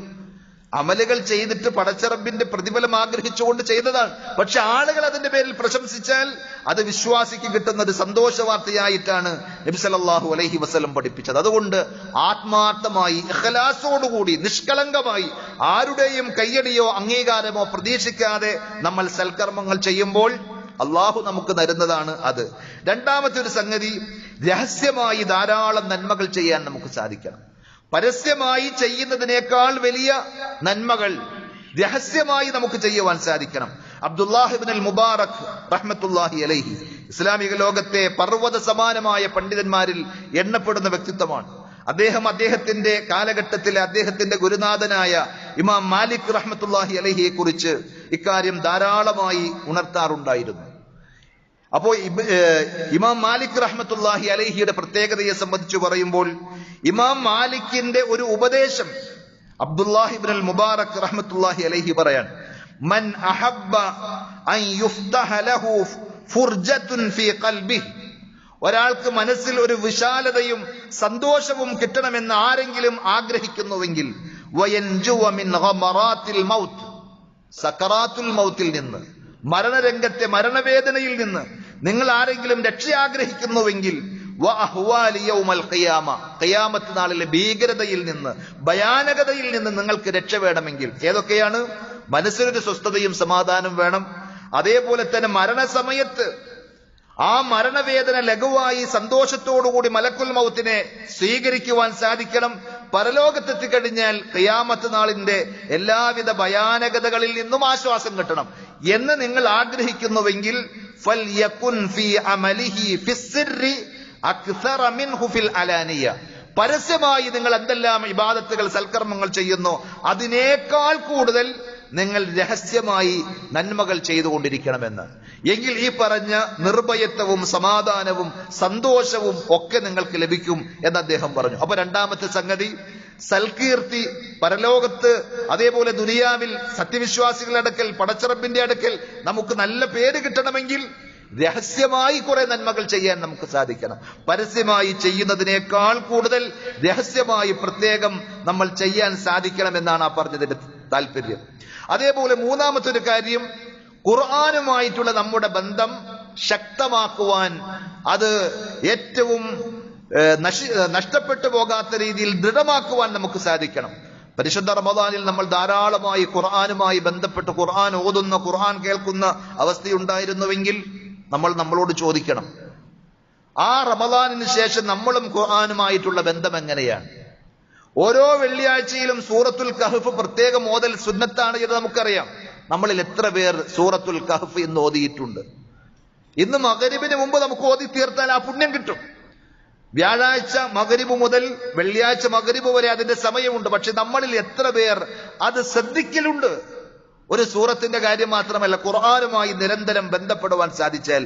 അമലുകൾ ചെയ്തിട്ട് പടച്ചറബിന്റെ പ്രതിഫലം ആഗ്രഹിച്ചുകൊണ്ട് ചെയ്തതാണ്. പക്ഷെ ആളുകൾ അതിന്റെ പേരിൽ പ്രശംസിച്ചാൽ അത് വിശ്വാസിക്ക് കിട്ടുന്ന ഒരു സന്തോഷ വാർത്തയായിട്ടാണ് നബി സല്ലല്ലാഹു അലൈഹി വസല്ലം പഠിപ്പിച്ചത്. അതുകൊണ്ട് ആത്മാർത്ഥമായി, ഇഖ്ലാസോടുകൂടി, നിഷ്കളങ്കമായി, ആരുടെയും കയ്യടിയോ അംഗീകാരമോ പ്രതീക്ഷിക്കാതെ നമ്മൾ സൽക്കർമ്മങ്ങൾ ചെയ്യുമ്പോൾ അള്ളാഹു നമുക്ക് തരുന്നതാണ് അത്. രണ്ടാമത്തെ ഒരു സംഗതി, രഹസ്യമായി ധാരാളം നന്മകൾ ചെയ്യാൻ നമുക്ക് സാധിക്കണം. പരസ്യമായി ചെയ്യുന്നതിനേക്കാൾ വലിയ നന്മകൾ രഹസ്യമായി നമുക്ക് ചെയ്യുവാൻ സാധിക്കണം. അബ്ദുല്ലാഹ് ഇബ്നുൽ മുബാറക് റഹ്മത്തുള്ളാഹി അലൈഹി ഇസ്ലാമിക ലോകത്തെ പർവ്വത സമാനമായ പണ്ഡിതന്മാരിൽ എണ്ണപ്പെടുന്ന വ്യക്തിത്വമാണ്. അദ്ദേഹത്തിന്റെ കാലഘട്ടത്തിലെ അദ്ദേഹത്തിന്റെ ഗുരുനാഥനായ ഇമാം മാലിക് റഹ്മത്തുള്ളാഹി അലൈഹിയെ കുറിച്ച് ഇക്കാര്യം ധാരാളമായി ഉണർത്താറുണ്ടായിരുന്നു. അപ്പോ ഇമാം മാലിക് റഹ്മത്തുള്ളാഹി അലൈഹിയുടെ പ്രത്യേകതയെ സംബന്ധിച്ച് പറയുമ്പോൾ, ഇമാം മാലിക്കിന്റെ ഒരു ഉപദേശം അബ്ദുല്ലാഹി ഇബ്നുൽ മുബാറക് റഹ്മത്തുള്ളാഹി അലൈഹി പറയാൻ, മൻ അഹബ്ബ അൻ യുഫ്തഹ ലഹു ഫുർജത്തുൻ ഫീ ഖൽബിഹി, ഒരാൾക്ക് മനസ്സിൽ ഒരു വിശാലതയും സന്തോഷവും കിട്ടണമെന്ന് ആരെങ്കിലും ആഗ്രഹിക്കുന്നുവെങ്കിൽ, വയൻജുവ മിൻ ഗമറാത്തിൽ മൗത്ത്, സക്കറാത്തുൽ മൗത്തിൽ നിന്ന്, മരണരംഗത്തെ മരണവേദനയിൽ നിന്ന് നിങ്ങൾ ആരെങ്കിലും രക്ഷ ആഗ്രഹിക്കുന്നുവെങ്കിൽ, ഖിയാമത്ത് നാളിലെ ഭീകരതയിൽ നിന്ന്, ഭയാനകതയിൽ നിന്ന് നിങ്ങൾക്ക് രക്ഷ വേണമെങ്കിൽ, ഏതൊക്കെയാണ്? മനസ്സിനൊരു സ്വസ്ഥതയും സമാധാനം വേണം. അതേപോലെ തന്നെ മരണസമയത്ത് ആ മരണവേദന ലഘുവായി സന്തോഷത്തോടുകൂടി മലക്കുൽ മൗത്തിനെ സ്വീകരിക്കുവാൻ സാധിക്കണം. പരലോകത്തെത്തിക്കഴിഞ്ഞാൽ ഖിയാമത്ത് നാളിന്റെ എല്ലാവിധ ഭയാനകതകളിൽ നിന്നും ആശ്വാസം കിട്ടണം എന്ന് നിങ്ങൾ ആഗ്രഹിക്കുന്നുവെങ്കിൽ, ഫൽയകുൻ ഫീ അമലിഹി ഫിസ്സിർരി അക്സറ മിൻഹു ഫിൽ അലാനിയ, പരസ്യമായി നിങ്ങൾ എന്തെല്ലാം ഇബാദത്തുകൾ, സൽക്കർമ്മങ്ങൾ ചെയ്യുന്നു അതിനേക്കാൾ കൂടുതൽ നിങ്ങൾ രഹസ്യമായി നന്മകൾ ചെയ്തുകൊണ്ടിരിക്കണമെന്ന്. എങ്കിൽ ഈ പറഞ്ഞ നിർഭയത്വവും സമാധാനവും സന്തോഷവും ഒക്കെ നിങ്ങൾക്ക് ലഭിക്കും എന്ന് അദ്ദേഹം പറഞ്ഞു. അപ്പൊ രണ്ടാമത്തെ സംഗതി, സൽകീർത്തി പരലോകത്ത്, അതേപോലെ ദുനിയാവിൽ സത്യവിശ്വാസികളുടെ അടുക്കൽ, പടച്ചറബിന്റെ അടുക്കൽ നമുക്ക് നല്ല പേര് കിട്ടണമെങ്കിൽ രഹസ്യമായി കുറെ നന്മകൾ ചെയ്യാൻ നമുക്ക് സാധിക്കണം. പരസ്യമായി ചെയ്യുന്നതിനേക്കാൾ കൂടുതൽ രഹസ്യമായി പ്രത്യേകം നമ്മൾ ചെയ്യാൻ സാധിക്കണം എന്നാണ് ആ പറഞ്ഞതിന്റെ താല്പര്യം. അതേപോലെ മൂന്നാമത്തെ ഒരു കാര്യം, ഖുർആനുമായിട്ടുള്ള നമ്മുടെ ബന്ധം ശക്തമാക്കുവാൻ, അത് ഏറ്റവും നഷ്ടപ്പെട്ടു പോകാത്ത രീതിയിൽ ദൃഢമാക്കുവാൻ നമുക്ക് സാധിക്കണം. പരിശുദ്ധ റമദാനിൽ നമ്മൾ ധാരാളമായി ഖുർആനുമായി ബന്ധപ്പെട്ട് ഖുർആൻ ഓതുന്ന, ഖുർആൻ കേൾക്കുന്ന അവസ്ഥയുണ്ടായിരുന്നുവെങ്കിൽ നമ്മൾ നമ്മളോട് ചോദിക്കണം, ആ റമദാനിന് ശേഷം നമ്മളും ഖുർആനുമായിട്ടുള്ള ബന്ധം എങ്ങനെയാണ്? ഓരോ വെള്ളിയാഴ്ചയിലും സൂറത്തുൽ കഹ്ഫ് പ്രത്യേകം ഓതൽ സുന്നത്താണ് എന്ന് നമുക്കറിയാം. നമ്മളിൽ എത്ര പേർ സൂറത്തുൽ കഹ്ഫ് ഇന്ന് ഓതിയിട്ടുണ്ട്? ഇന്ന് മഗ്‌രിബിന് മുമ്പ് നമുക്ക് ഓതി തീർത്താൽ ആ പുണ്യം കിട്ടും. വ്യാഴാഴ്ച മഗ്‌രിബ് മുതൽ വെള്ളിയാഴ്ച മഗ്‌രിബ് വരെ അതിന്റെ സമയമുണ്ട്. പക്ഷെ നമ്മളിൽ എത്ര പേർ അത് ശ്രദ്ധിക്കലുണ്ട്? ഒരു സൂറത്തിന്റെ കാര്യം മാത്രമല്ല, ഖുർആനുമായി നിരന്തരം ബന്ധപ്പെടുവാൻ സാധിച്ചാൽ,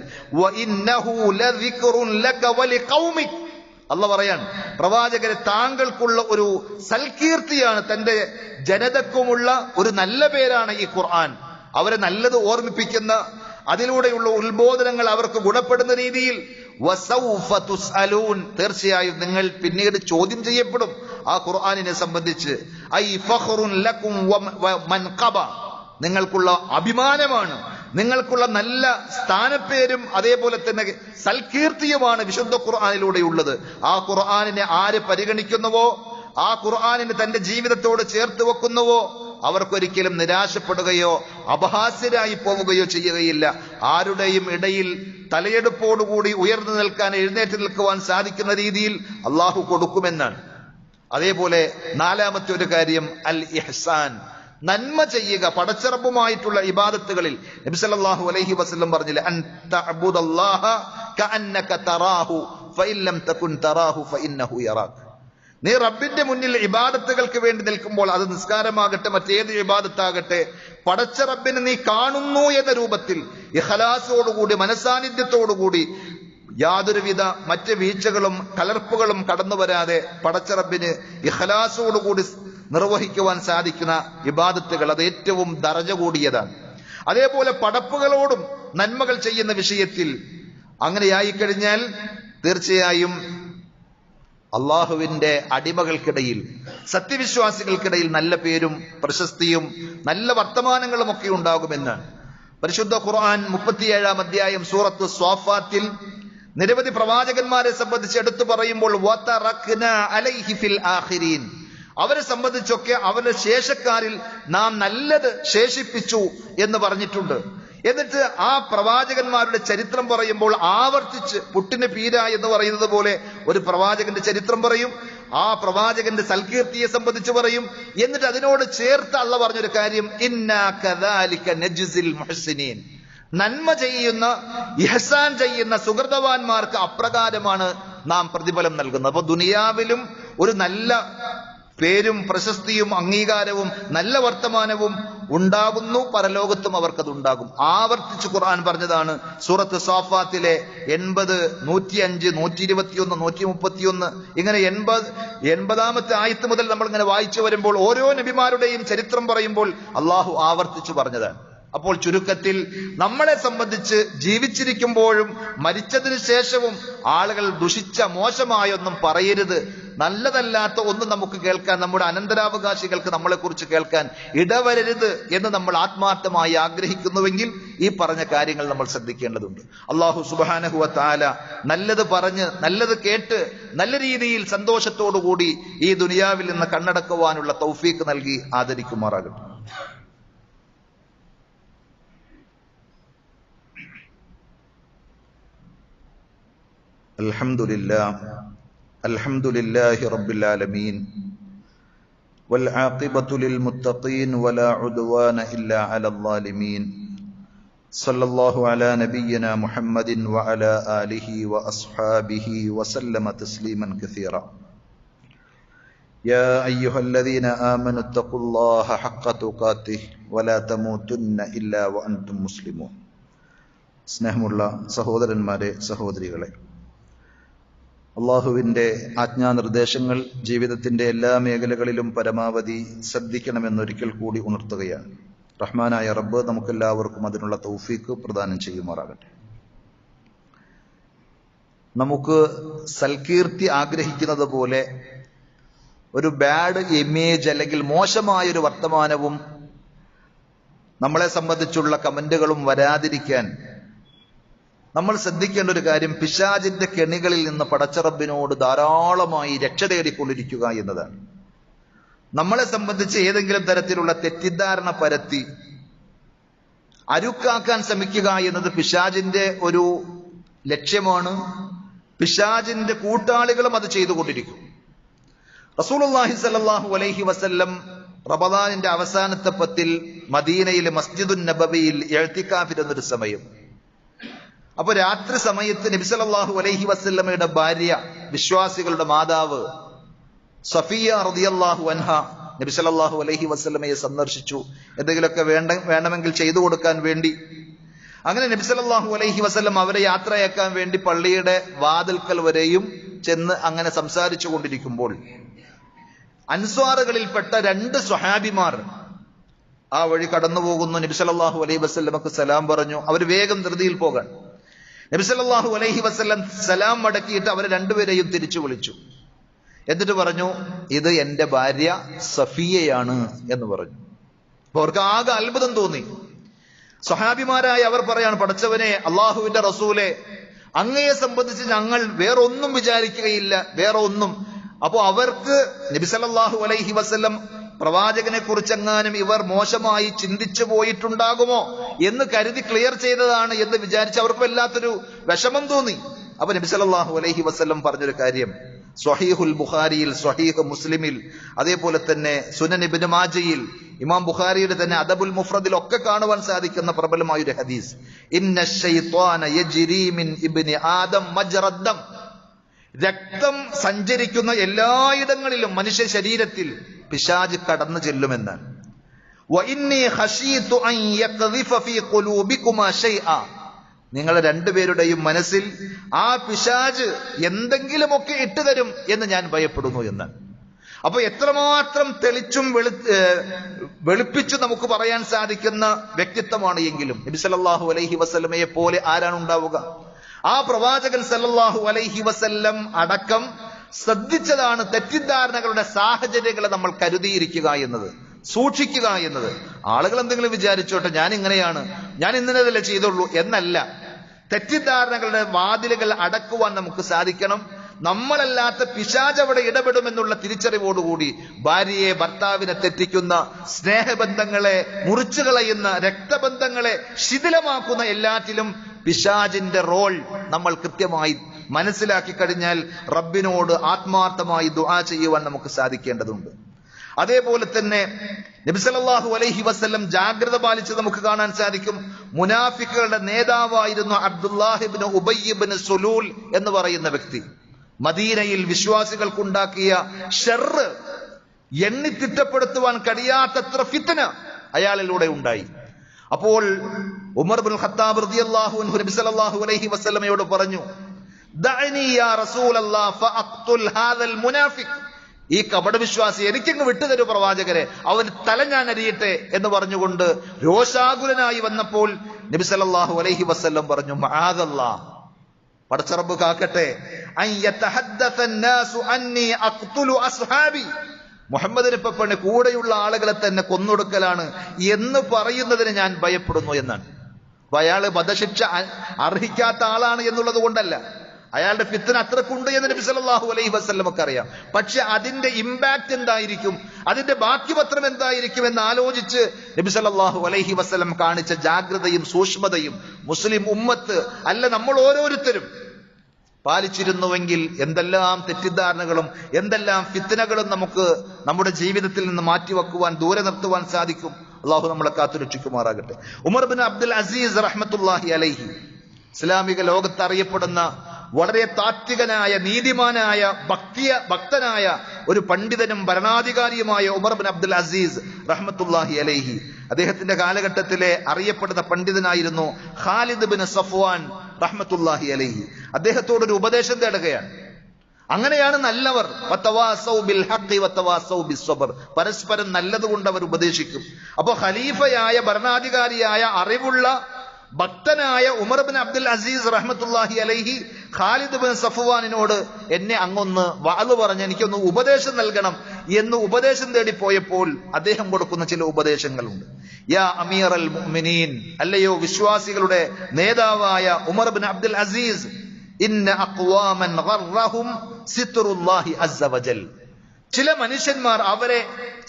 അള്ളാഹ് പറയാൻ, പ്രവാചകരെ താങ്കൾക്കുള്ള ഒരു സൽകീർത്തിയാണ്, തന്റെ ജനതക്കുമുള്ള ഒരു നല്ല പേരാണ് ഈ ഖുർആൻ. അവരെ നല്ലത് ഓർമ്മിപ്പിക്കുന്ന, അതിലൂടെയുള്ള ഉത്ബോധനങ്ങൾ അവർക്ക് ഗുണപ്പെടുന്ന രീതിയിൽ. വസൗഫ തുസ്അലൂൻ, തീർച്ചയായും നിങ്ങൾ പിന്നീട് ചോദ്യം ചെയ്യപ്പെടും ആ ഖുർആനിനെ സംബന്ധിച്ച്. ഐ ഫഖ്റുൻ ലക്കും വമൻഖബ, നിങ്ങൾക്കുള്ള അഭിമാനമാണ്, നിങ്ങൾക്കുള്ള നല്ല സ്ഥാനപ്പേരും അതേപോലെ തന്നെ സൽകീർത്തിയുമാണ് വിശുദ്ധ ഖുർആനിലൂടെയുള്ളത്. ആ ഖുർആനിനെ ആര് പരിഗണിക്കുന്നുവോ, ആ ഖുർആനിനെ തന്റെ ജീവിതത്തോട് ചേർത്ത് വെക്കുന്നുവോ, അവർക്കൊരിക്കലും നിരാശപ്പെടുകയോ അപഹാസ്യരായി പോവുകയോ ചെയ്യുകയില്ല. ആരുടെയും ഇടയിൽ തലയെടുപ്പോടുകൂടി ഉയർന്നു നിൽക്കാൻ, എഴുന്നേറ്റ് നിൽക്കുവാൻ സാധിക്കുന്ന രീതിയിൽ അള്ളാഹു കൊടുക്കുമെന്നാണ്. അതേപോലെ നാലാമത്തെ ഒരു കാര്യം അൽ ഇഹ്സാൻ, നന്മ ചെയ്യുക. പടച്ചിറപ്പുമായിട്ടുള്ള ഇബാദത്തുകളിൽ നബി സല്ലല്ലാഹു അലൈഹി വസല്ലം പറഞ്ഞില്ലേ, അൻ തഅബുദല്ലാഹ കഅന്നക തറാഹു ഫഇൻ ലം തകുൻ തറാഹു ഫഇന്നഹു യറാക്. നീ റബ്ബിന്റെ മുന്നിൽ ഇബാദത്തുകൾക്ക് വേണ്ടി നിൽക്കുമ്പോൾ, അത് നിസ്കാരമാകട്ടെ മറ്റേത് ഇബാദത്താകട്ടെ, പടച്ച റബ്ബിനെ നീ കാണുന്നു എന്ന രൂപത്തിൽ ഇഖ്ലാസോടുകൂടി, മനസാന്നിധ്യത്തോടുകൂടി, യാതൊരുവിധ മറ്റ് വീഴ്ചകളും കലർപ്പുകളും കടന്നു വരാതെ പടച്ച റബ്ബിന് ഇഖ്ലാസോടുകൂടി നിർവഹിക്കുവാൻ സാധിക്കുന്ന ഇബാദത്തുകൾ, അത് ഏറ്റവും ദറജ കൂടിയതാണ്. അതേപോലെ പടപ്പുകളോടും നന്മകൾ ചെയ്യുന്ന വിഷയത്തിൽ അങ്ങനെയായി കഴിഞ്ഞാൽ തീർച്ചയായും അള്ളാഹുവിന്റെ അടിമകൾക്കിടയിൽ, സത്യവിശ്വാസികൾക്കിടയിൽ നല്ല പേരും പ്രശസ്തിയും നല്ല വർത്തമാനങ്ങളും ഒക്കെ ഉണ്ടാകുമെന്ന് പരിശുദ്ധ ഖുർആൻ 37-ാം അധ്യായം സൂറത്ത് സ്വാഫാത്തിൽ നിരവധി പ്രവാചകന്മാരെ സംബന്ധിച്ച് എടുത്തു പറയുമ്പോൾ വതറക്നാ അലൈഹി ഫിൽ ആഖിരീൻ, അവരെ സംബന്ധിച്ചൊക്കെ അവരുടെ ശേഷക്കാരിൽ നാം നല്ലത് ശേഷിപ്പിച്ചു എന്ന് പറഞ്ഞിട്ടുണ്ട്. എന്നിട്ട് ആ പ്രവാചകന്മാരുടെ ചരിത്രം പറയുമ്പോൾ ആവർത്തിച്ച് പുട്ടിന് പീര എന്ന് പറയുന്നത് പോലെ ഒരു പ്രവാചകന്റെ ചരിത്രം പറയും, ആ പ്രവാചകന്റെ സൽകീർത്തിയെ സംബന്ധിച്ച് പറയും. എന്നിട്ട് അതിനോട് ചേർത്ത് അള്ളാഹ് പറഞ്ഞൊരു കാര്യം, ഇന്നാ കദാലിക നജ്സിൽ മുഹ്സിനീൻ, നന്മ ചെയ്യുന്ന, ഇഹ്സാൻ ചെയ്യുന്ന സുഹൃതവാന്മാർക്ക് അപ്രകാരമാണ് നാം പ്രതിഫലം നൽകുന്നത്. അപ്പൊ ദുനിയാവിലും ഒരു നല്ല പേരും പ്രശസ്തിയും അംഗീകാരവും നല്ല വർത്തമാനവും ഉണ്ടാകുന്നു, പരലോകത്തും അവർക്കത് ഉണ്ടാകും. ആവർത്തിച്ച് ഖുർആൻ പറഞ്ഞതാണ് സൂറത്ത് സാഫാത്തിലെ 80, 105, 121, 131 ഇങ്ങനെ 80-ാമത്തെ ആയത്ത് മുതൽ നമ്മൾ ഇങ്ങനെ വായിച്ചു വരുമ്പോൾ ഓരോ നബിമാരുടെയും ചരിത്രം പറയുമ്പോൾ അള്ളാഹു ആവർത്തിച്ചു പറഞ്ഞതാണ്. അപ്പോൾ ചുരുക്കത്തിൽ നമ്മളെ സംബന്ധിച്ച് ജീവിച്ചിരിക്കുമ്പോഴും മരിച്ചതിന് ശേഷവും ആളുകൾ ദുഷിച്ച മോശമായൊന്നും പറയരുത്, നല്ലതല്ലാത്ത ഒന്നും നമുക്ക് കേൾക്കാൻ, നമ്മുടെ അനന്തരാവകാശികൾക്ക് നമ്മളെക്കുറിച്ച് കേൾക്കാൻ ഇടവരരുത് എന്ന് നമ്മൾ ആത്മാർത്ഥമായി ആഗ്രഹിക്കുന്നുവെങ്കിൽ ഈ പറഞ്ഞ കാര്യങ്ങൾ നമ്മൾ ശ്രദ്ധിക്കേണ്ടതുണ്ട്. അല്ലാഹു സുബ്ഹാനഹു വ തആല നല്ലത് പറഞ്ഞ്, നല്ലത് കേട്ട്, നല്ല രീതിയിൽ സന്തോഷത്തോടുകൂടി ഈ ദുനിയാവിൽ നിന്ന് കണ്ണടക്കുവാനുള്ള തൗഫീഖ് നൽകി ആദരിക്കുമാറാകട്ടെ. അൽഹംദുലില്ലാഹി റബ്ബിൽ ആലമീൻ വൽ ആഖിബത്തു ലിൽ മുത്തഖീൻ വലാ ഉദ്വാന ഇല്ലാ അലൽ ളാലിമീൻ. സല്ലല്ലാഹു അലാ നബിയ്യിനാ മുഹമ്മദിൻ വഅലാ ആലിഹി വഅസ്ഹാബിഹി വസല്ലമ തസ്ലീമൻ കസീറ. യാ അയ്യുഹല്ലദീന ആമനു തഖുല്ലാഹ ഹഖ്ക തുഖാതിഹി വലാ തമൂതുന്ന ഇല്ലാ വഅൻതും മുസ്ലിമൂൻ. സ്നേഹമുള്ള സഹോദരന്മാരെ, സഹോദരികളെ, അള്ളാഹുവിന്റെ ആജ്ഞാനിർദ്ദേശങ്ങൾ ജീവിതത്തിന്റെ എല്ലാ മേഖലകളിലും പരമാവധി ശ്രദ്ധിക്കണമെന്നൊരിക്കൽ കൂടി ഉണർത്തുകയാണ്. റഹ്മാനായ റബ്ബ് നമുക്കെല്ലാവർക്കും അതിനുള്ള തൗഫീഖ് പ്രദാനം ചെയ്യുമാറാകട്ടെ. നമുക്ക് സൽകീർത്തി ആഗ്രഹിക്കുന്നത് പോലെ ഒരു ബാഡ് ഇമേജ് അല്ലെങ്കിൽ മോശമായൊരു വർത്തമാനവും നമ്മളെ സംബന്ധിച്ചുള്ള കമന്റുകളും വരാതിരിക്കാൻ നമ്മൾ ശ്രദ്ധിക്കേണ്ട ഒരു കാര്യം, പിശാചിന്റെ കെണികളിൽ നിന്ന് പടച്ചറബിനോട് ധാരാളമായി രക്ഷ തേടിക്കൊണ്ടിരിക്കുക എന്നതാണ്. നമ്മളെ സംബന്ധിച്ച് ഏതെങ്കിലും തരത്തിലുള്ള തെറ്റിദ്ധാരണ പരത്തി അരുക്കാക്കാൻ ശ്രമിക്കുക എന്നത് പിശാചിന്റെ ഒരു ലക്ഷ്യമാണ്. പിശാചിന്റെ കൂട്ടാളികളും അത് ചെയ്തുകൊണ്ടിരിക്കും. റസൂലുള്ളാഹി സ്വല്ലല്ലാഹു അലൈഹി വസല്ലം റമദാനിന്റെ അവസാനത്തെ പത്തിൽ മദീനയിലെ മസ്ജിദുൻ നബവിയിൽ ഇഅ്തികാഫിരുന്നൊരു സമയം. അപ്പൊ രാത്രി സമയത്ത് നബി സല്ലല്ലാഹു അലൈഹി വസല്ലമയുടെ ഭാര്യ, വിശ്വാസികളുടെ മാതാവ് സഫിയ റളിയല്ലാഹു അൻഹ നബി സല്ലല്ലാഹു അലൈഹി വസല്ലമയെ സന്ദർശിച്ചു, എന്തെങ്കിലുമൊക്കെ വേണമെങ്കിൽ ചെയ്തു കൊടുക്കാൻ വേണ്ടി. അങ്ങനെ നബി സല്ലല്ലാഹു അലൈഹി വസല്ലം അവരെ യാത്രയാക്കാൻ വേണ്ടി പള്ളിയുടെ വാതിൽക്കൽ വരെയും ചെന്ന് അങ്ങനെ സംസാരിച്ചു കൊണ്ടിരിക്കുമ്പോൾ അൻസ്വാറുകളിൽപ്പെട്ട 2 സ്വഹാബിമാർ ആ വഴി കടന്നു പോകുന്നു. നബി സല്ലല്ലാഹു അലൈഹി വസല്ലമക്ക് സലാം പറഞ്ഞു. അവർ വേഗം ധൃതിയിൽ പോകാൻ. നബി സല്ലല്ലാഹു അലൈഹി വസല്ലം സലാം മടക്കിയിട്ട് അവരെ 2 പേരെയും തിരിച്ചു വിളിച്ചു. എന്നിട്ട് പറഞ്ഞു, ഇത് എന്റെ ഭാര്യ സഫിയയാണ് എന്ന് പറഞ്ഞു. അപ്പൊ അവർക്ക് ആകെ അത്ഭുതം തോന്നി. സ്വഹാബിമാരായ അവർ പറയാണ്, പടച്ചവനെ, അള്ളാഹുവിന്റെ റസൂലെ, അങ്ങയെ സംബന്ധിച്ച് ഞങ്ങൾ വേറൊന്നും വിചാരിക്കുകയില്ല, വേറെ ഒന്നും. അപ്പോ അവർക്ക് നബി സല്ലല്ലാഹു അലൈഹി വസല്ലം പ്രവാചകനെ കുറിച്ചെങ്ങാനും ഇവർ മോശമായി ചിന്തിച്ചു പോയിട്ടുണ്ടാകുമോ എന്ന് കരുതി ക്ലിയർ ചെയ്തതാണ് എന്ന് വിചാരിച്ച് അവർക്ക് വല്ലാത്തൊരു വിഷമം തോന്നി. അപ്പൊ നബി സല്ലല്ലാഹു അലൈഹി വസല്ലം പറഞ്ഞൊരു കാര്യം സ്വഹീഹുൽ ബുഖാരിയിൽ, സ്വഹീഹ് മുസ്ലിമിൽ, അതേപോലെ തന്നെ സുനൻ ഇബ്നു മാജയിൽ, ഇമാം ബുഖാരിയുടെ തന്നെ അദബുൽ മുഫ്രദിൽ ഒക്കെ കാണുവാൻ സാധിക്കുന്ന പ്രബലമായ ഒരു ഹദീസ്, ഇന്ന ശൈത്വാന യജ്രി മിൻ ഇബ്നി ആദം മജ്റദ്ദം. രക്തം സഞ്ചരിക്കുന്ന എല്ലായിടങ്ങളിലും മനുഷ്യ ശരീരത്തിൽ പിശാച് കടന്നു ചെല്ലുമെന്നാണ്. വഇന്നി ഖശീതു അൻ യഖ്ദിഫ ഫീ ഖുലൂബികുമാ ശൈഅ. നിങ്ങളുടെ 2 പേരുടെയും മനസ്സിൽ ആ പിശാച് എന്തെങ്കിലുമൊക്കെ ഇട്ടുതരും എന്ന് ഞാൻ ഭയപ്പെടുന്നു എന്നാണ്. അപ്പൊ എത്രമാത്രം തെളിച്ചും വെളുപ്പിച്ചു നമുക്ക് പറയാൻ സാധിക്കുന്ന വ്യക്തിത്വമാണ് എങ്കിലും നബി സല്ലല്ലാഹു അലൈഹി വസല്ലമയെ പോലെ ആരാണ് ഉണ്ടാവുക? ആ പ്രവാചകൻ സല്ലല്ലാഹു അലൈഹി വസല്ലം അടക്കം ശ്രദ്ധിച്ചതാണ് തെറ്റിദ്ധാരണകളുടെ സാഹചര്യങ്ങളെ നമ്മൾ കരുതിയിരിക്കുക എന്നത്, സൂക്ഷിക്കുക എന്നത്. ആളുകൾ എന്തെങ്കിലും വിചാരിച്ചോട്ടെ, ഞാൻ ഇങ്ങനെയാണ്, ഞാൻ ഇന്നതല്ലേ ചെയ്തുള്ളൂ എന്നല്ല. തെറ്റിദ്ധാരണകളുടെ വാതിലുകൾ അടക്കുവാൻ നമുക്ക് സാധിക്കണം. നമ്മളല്ലാത്ത പിശാച് അവിടെ ഇടപെടുമെന്നുള്ള തിരിച്ചറിവോടുകൂടി ഭാര്യയെ, ഭർത്താവിനെ തെറ്റിക്കുന്ന, സ്നേഹബന്ധങ്ങളെ മുറിച്ചു കളയുന്ന, രക്തബന്ധങ്ങളെ ശിഥിലമാക്കുന്ന എല്ലാറ്റിലും പിശാചിന്റെ റോൾ നമ്മൾ കൃത്യമായി മനസ്സിലാക്കി കഴിഞ്ഞാൽ റബ്ബിനോട് ആത്മാർത്ഥമായി ദുആ ചെയ്യുവാൻ നമുക്ക് സാധിക്കേണ്ടതുണ്ട്. അതേപോലെ തന്നെ നബി സല്ലല്ലാഹു അലൈഹി വസല്ലം ജാഗ്രത പാലിച്ച് നമുക്ക് കാണാൻ സാധിക്കും. മുനാഫിക്കുകളുടെ നേതാവായിരുന്നു അബ്ദുല്ലാഹ് ഇബ്നു ഉബയ്യ് ഇബ്നു സുലൂൽ എന്ന് പറയുന്ന വ്യക്തി. മദീനയിൽ വിശ്വാസികൾക്കുണ്ടാക്കിയ ഷർറ് എണ്ണി തിട്ടപ്പെടുത്തുവാൻ കഴിയാത്തത്ര ഫിത്ന അയാളിലൂടെ ഉണ്ടായി. അപ്പോൾ ഉമർ ഇബ്നുൽ ഖത്താബ് റളിയല്ലാഹു അൻഹു നബി സല്ലല്ലാഹു അലൈഹി വസല്ലമയോട് പറഞ്ഞു, ദഅനി യാ റസൂലല്ലാഹ് ഫഅഖ്തുൽ ഹാദൽ മുനാഫിഖ്. ഈ കപടവിശ്വാസി എനിക്കങ്ങ് വിട്ടുതരൂ പ്രവാചകരെ, അവൻ തല ഞാൻ അരിയട്ടെ എന്ന് പറഞ്ഞുകൊണ്ട് രോഷാകുലനായി വന്നപ്പോൾ നബി സല്ലല്ലാഹു അലൈഹി വസല്ലം പറഞ്ഞു, മആദല്ലാഹ്, പടച്ചറബ്ബ് കാക്കട്ടെ, അൻ യതഹദ്ദസ അന്നാസു അന്നി അഖ്തുലു അസ്ഹാബി. മുഹമ്മദിന് പെപ്പണ് കൂടെയുള്ള ആളുകളെ തന്നെ കൊന്നൊടുക്കലാണ് എന്ന് പറയുന്നതിന് ഞാൻ ഭയപ്പെടുന്നു എന്നാണ്. അപ്പൊ അയാള് വധശിക്ഷ അർഹിക്കാത്ത ആളാണ് എന്നുള്ളത് കൊണ്ടല്ല, അയാളുടെ ഫിത്ന അത്രക്കുണ്ട് എന്ന് നബി സല്ലല്ലാഹു അലൈഹി വസല്ലമക്ക് അറിയാം. പക്ഷെ അതിന്റെ ഇമ്പാക്ട് എന്തായിരിക്കും, അതിന്റെ ബാക്കി പത്രം എന്തായിരിക്കും എന്ന് ആലോചിച്ച് നബി സല്ലല്ലാഹു അലൈഹി വസല്ലം കാണിച്ച ജാഗ്രതയും സൂക്ഷ്മതയും മുസ്ലിം ഉമ്മത്ത് അല്ല നമ്മൾ ഓരോരുത്തരും പാലിച്ചിരുന്നുവെങ്കിൽ എന്തെല്ലാം തെറ്റിദ്ധാരണകളും എന്തെല്ലാം ഫിത്നകളും നമുക്ക് നമ്മുടെ ജീവിതത്തിൽ നിന്ന് മാറ്റിവെക്കുവാൻ, ദൂരെ നിർത്തുവാൻ സാധിക്കും. അള്ളാഹു നമ്മളെ കാത്തുരക്ഷിക്കുമാറാകട്ടെ. ഉമർ ബിൻ അബ്ദുൽ അസീസ് റഹ്മത്തുള്ളാഹി അലൈഹി, ഇസ്ലാമിക ലോകത്ത് അറിയപ്പെടുന്ന വളരെ താത്വികനായ, നീതിമാനായ, ഭക്തനായ ഒരു പണ്ഡിതനും ഭരണാധികാരിയുമായ ഉമർ ബിൻ അബ്ദുൽ അസീസ് റഹ്മത്തുള്ളാഹി അലൈഹി, അദ്ദേഹത്തിന്റെ കാലഘട്ടത്തിലെ അറിയപ്പെടുന്ന പണ്ഡിതനായിരുന്നു ഖാലിദ് ബിൻ സഫ്വാൻ റഹ്മത്തുള്ളാഹി അലൈഹി. അദ്ദേഹത്തോടൊരു ഉപദേശം തേടുകയാണ്. അങ്ങനെയാണ് നല്ലവർ. വതവാസൗ ബിൽ ഹഖ് വതവാസൗ ബിസ്സബ്ർ. പരസ്പരം നല്ലതുകൊണ്ട് അവർ ഉപദേശിക്കും. അപ്പൊ ഖലീഫയായ, ഭരണാധികാരിയായ, അറിവുള്ള, ഭക്തനായ ഉമർ ബിൻ അബ്ദുൽ അസീസ് റഹ്മത്തുള്ളാഹി അലൈഹി ഖാലിദ് ബിൻ സഫ്വാനിനോട് എന്നെ അങ്ങൊന്ന് വഅദ് പറഞ്ഞ് എനിക്കൊന്ന് ഉപദേശം നൽകണം എന്ന് ഉപദേശം തേടി പോയപ്പോൾ അദ്ദേഹം കൊടുക്കുന്ന ചില ഉപദേശങ്ങളുണ്ട്. യാ അമീറൽ മുഅ്മിനീൻ, അല്ലയോ വിശ്വാസികളുടെ നേതാവായ ഉമർ ബിൻ അബ്ദുൽ അസീസ്, ഇന്ന അഖ്വാമൻ ഗർറഹും സിത്റുല്ലാഹി അസ്സ വജൽ. ചില മനുഷ്യന്മാർ അവരെ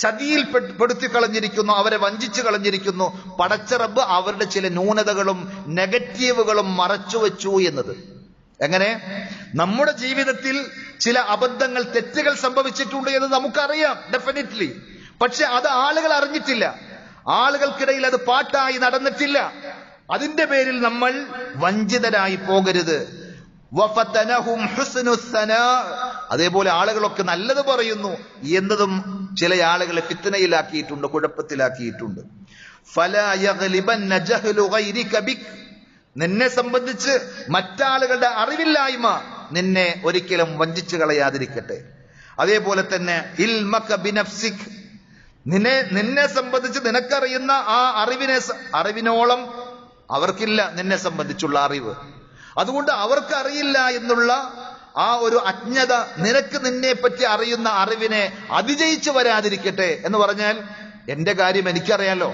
ചതിയിൽ പെടുത്തി കളഞ്ഞിരിക്കുന്നു, അവരെ വഞ്ചിച്ചു കളഞ്ഞിരിക്കുന്നു. പടച്ച റബ്ബ് അവരുടെ ചില ന്യൂനതകളും നെഗറ്റീവുകളും മറച്ചു വെച്ചു എന്നത്. എങ്ങനെ? നമ്മുടെ ജീവിതത്തിൽ ചില അബദ്ധങ്ങൾ, തെറ്റുകൾ സംഭവിച്ചിട്ടുണ്ട് എന്ന് നമുക്കറിയാം, ഡെഫിനറ്റ്ലി. പക്ഷെ അത് ആളുകൾ അറിഞ്ഞിട്ടില്ല, ആളുകൾക്കിടയിൽ അത് പാട്ടായി നടന്നിട്ടില്ല. അതിന്റെ പേരിൽ നമ്മൾ വഞ്ചിതരായി പോകരുത്. അതേപോലെ ആളുകളൊക്കെ നല്ലത് പറയുന്നു എന്നതും ചില ആളുകളെ ഫിത്നയിലാക്കിയിട്ടുണ്ട്, കുഴപ്പത്തിലാക്കിയിട്ടുണ്ട്. നിന്നെ സംബന്ധിച്ച് മറ്റാളുകളുടെ അറിവില്ലായ്മ നിന്നെ ഒരിക്കലും വഞ്ചിച്ചു കളയാതിരിക്കട്ടെ. അതേപോലെ തന്നെ ഇൽമക ബിനഫ്സിക്, നിന്നെ സംബന്ധിച്ച് നിനക്കറിയുന്ന ആ അറിവിനോളം അവർക്കില്ല നിന്നെ സംബന്ധിച്ചുള്ള അറിവ്. അതുകൊണ്ട് അവർക്കറിയില്ല എന്നുള്ള ആ ഒരു അജ്ഞത നിനക്ക് നിന്നെ പറ്റി അറിയുന്ന അറിവിനെ അതിജയിച്ചു വരാതിരിക്കട്ടെ. എന്ന് പറഞ്ഞാൽ എന്റെ കാര്യം എനിക്കറിയാലോ,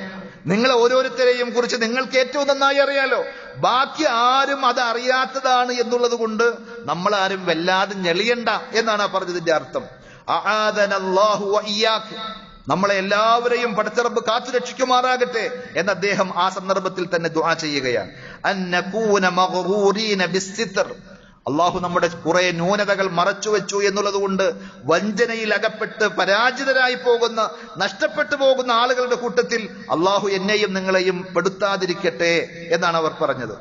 നിങ്ങളെ ഓരോരുത്തരെയും കുറിച്ച് നിങ്ങൾക്ക് ഏറ്റവും നന്നായി അറിയാലോ, ബാക്കി ആരും അത് അറിയാത്തതാണ് എന്നുള്ളത് കൊണ്ട് നമ്മൾ ആരും വല്ലാതെ ഞെളിയണ്ട എന്നാണ് പറഞ്ഞതിന്റെ അർത്ഥം. അആദനല്ലാഹു വഇയ്യാക്, നമ്മളെ എല്ലാവരെയും പടച്ചറബ് കാത്തു രക്ഷിക്കുമാറാകട്ടെ എന്ന് അദ്ദേഹം ആ സന്ദർഭത്തിൽ തന്നെ ദുആ ചെയ്യുകയാണ്. അന്നകൂന മഗ്റൂരീന ബിസ്സിത്ർ, അള്ളാഹു നമ്മുടെ കുറെ ന്യൂനതകൾ മറച്ചുവെച്ചു എന്നുള്ളത് കൊണ്ട് വഞ്ചനയിൽ അകപ്പെട്ട് പരാജിതരായി പോകുന്ന, നഷ്ടപ്പെട്ടു പോകുന്ന ആളുകളുടെ കൂട്ടത്തിൽ അള്ളാഹു എന്നെയും നിങ്ങളെയും പെടുത്താതിരിക്കട്ടെ എന്നാണ് അവർ പറഞ്ഞത്.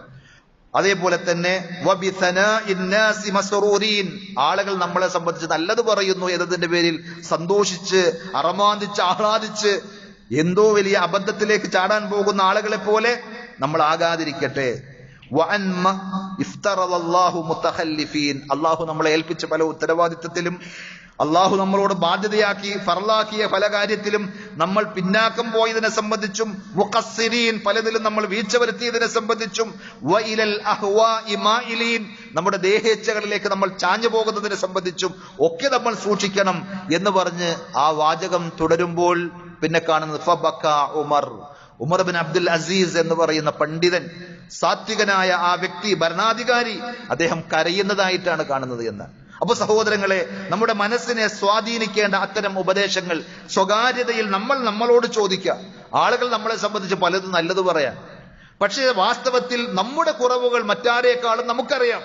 അതേപോലെ തന്നെ ആളുകൾ നമ്മളെ സംബന്ധിച്ച് നല്ലത് പറയുന്നു എന്നതിന്റെ പേരിൽ സന്തോഷിച്ച് അറമാന്തിച്ച് ആഹ്ലാദിച്ച് എന്തോ വലിയ അബദ്ധത്തിലേക്ക് ചാടാൻ പോകുന്ന ആളുകളെ പോലെ നമ്മൾ ആകാതിരിക്കട്ടെ. അള്ളാഹു നമ്മളെ ഏൽപ്പിച്ച പല ഉത്തരവാദിത്വത്തിലും അള്ളാഹു നമ്മളോട് ബാധ്യതയാക്കി ഫർലാക്കിയ പല കാര്യത്തിലും നമ്മൾ പിന്നാക്കം പോയതിനെ സംബന്ധിച്ചും മുഖസ്സിരീൻ പലതിലും നമ്മൾ വീഴ്ച വരുത്തിയതിനെ സംബന്ധിച്ചും വഇലൽ അഹ്വാഇ മായിലീൻ നമ്മുടെ ദേഹേച്ഛകളിലേക്ക് നമ്മൾ ചാഞ്ഞു പോകുന്നതിനെ സംബന്ധിച്ചും ഒക്കെ നമ്മൾ സൂക്ഷിക്കണം എന്ന് പറഞ്ഞ് ആ വാചകം തുടരുമ്പോൾ പിന്നെ കാണുന്നത് ഫബക ഉമർ ബിൻ അബ്ദുൽ അസീസ് എന്ന് പറയുന്ന പണ്ഡിതൻ, സാത്വികനായ ആ വ്യക്തി, ഭരണാധികാരി, അദ്ദേഹം കരയുന്നതായിട്ടാണ് കാണുന്നത് എന്ന്. അപ്പൊ സഹോദരങ്ങളെ, നമ്മുടെ മനസ്സിനെ സ്വാധീനിക്കേണ്ട അത്തരം ഉപദേശങ്ങൾ സ്വകാര്യതയിൽ നമ്മളോട് ചോദിക്കുക. ആളുകൾ നമ്മളെ സംബന്ധിച്ച് പലതും നല്ലത് പറയാം, പക്ഷേ വാസ്തവത്തിൽ നമ്മുടെ കുറവുകൾ മറ്റാരേക്കാളും നമുക്കറിയാം.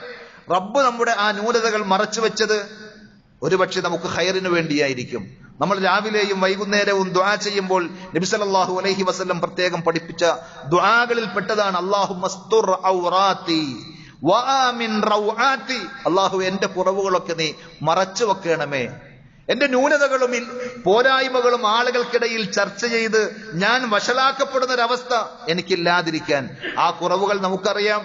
റബ്ബ് നമ്മുടെ ആ ന്യൂനതകൾ മറച്ചു വെച്ചത് ഒരുപക്ഷെ നമുക്ക് ഖൈറിന് വേണ്ടിയായിരിക്കും. നമ്മൾ രാവിലെയും വൈകുന്നേരവും ദുആ ചെയ്യുമ്പോൾ നബി സല്ലല്ലാഹു അലൈഹി വസല്ലം പ്രത്യേകം പഠിപ്പിച്ച ദുആകളിൽ പെട്ടതാണ് അല്ലാഹുമ്മസ്തുർ ഔറാത്തി വആമിൻ റൗആത്തി, അല്ലാഹു എന്റെ കുറവുകളൊക്കെ നീ മറച്ചു വെക്കണമേ, എന്റെ ന്യൂനതകളും പോരായ്മകളും ആളുകൾക്കിടയിൽ ചർച്ച ചെയ്ത് ഞാൻ വഷളാക്കപ്പെടുന്നൊരവസ്ഥ എനിക്കില്ലാതിരിക്കാൻ. ആ കുറവുകൾ നമുക്കറിയാം.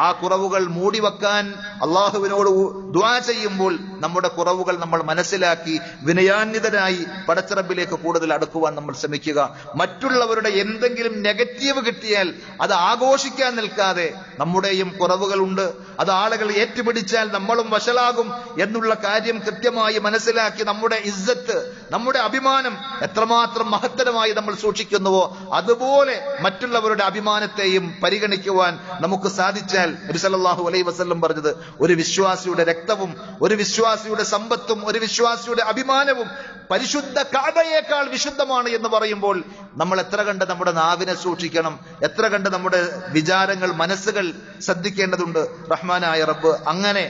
ആ കുറവുകൾ മൂടിവെക്കാൻ അള്ളാഹുവിനോട് ദുആ ചെയ്യുമ്പോൾ നമ്മുടെ കുറവുകൾ നമ്മൾ മനസ്സിലാക്കി വിനയാന്വിതരായി പടച്ചറബിലേക്ക് കൂടുതൽ അടുക്കുവാൻ നമ്മൾ ശ്രമിക്കുക. മറ്റുള്ളവരുടെ എന്തെങ്കിലും നെഗറ്റീവ് കിട്ടിയാൽ അത് ആഘോഷിക്കാൻ നിൽക്കാതെ, നമ്മുടെയും കുറവുകളുണ്ട്, അത് ആളുകൾ ഏറ്റുപിടിച്ചാൽ നമ്മളും വഷളാകും എന്നുള്ള കാര്യം കൃത്യമായി മനസ്സിലാക്കി നമ്മുടെ ഇസ്സത്ത്, നമ്മുടെ അഭിമാനം എത്രമാത്രം മഹത്തരമായി നമ്മൾ സൂക്ഷിക്കുന്നുവോ അതുപോലെ മറ്റുള്ളവരുടെ അഭിമാനത്തെയും പരിഗണിക്കുവാൻ നമുക്ക് സാധിച്ചാൽ, നബി സല്ലല്ലാഹു അലൈഹി വസല്ലം പറഞ്ഞത്, ഒരു വിശ്വാസിയുടെ രക്തവും ഒരു വിശ്വാസിയുടെ സമ്പത്തും ഒരു വിശ്വാസിയുടെ അഭിമാനവും പരിശുദ്ധ കഅബയേക്കാൾ വിശുദ്ധമാണ് എന്ന് പറയുമ്പോൾ നമ്മൾ എത്ര കണ്ട് നമ്മുടെ നാവിനെ സൂക്ഷിക്കണം, എത്ര കണ്ട് നമ്മുടെ വിചാരങ്ങൾ, മനസ്സുകൾ ശ്രദ്ധിക്കേണ്ടതുണ്ട്. റഹ്മാനായ റബ്ബ് അങ്ങനെ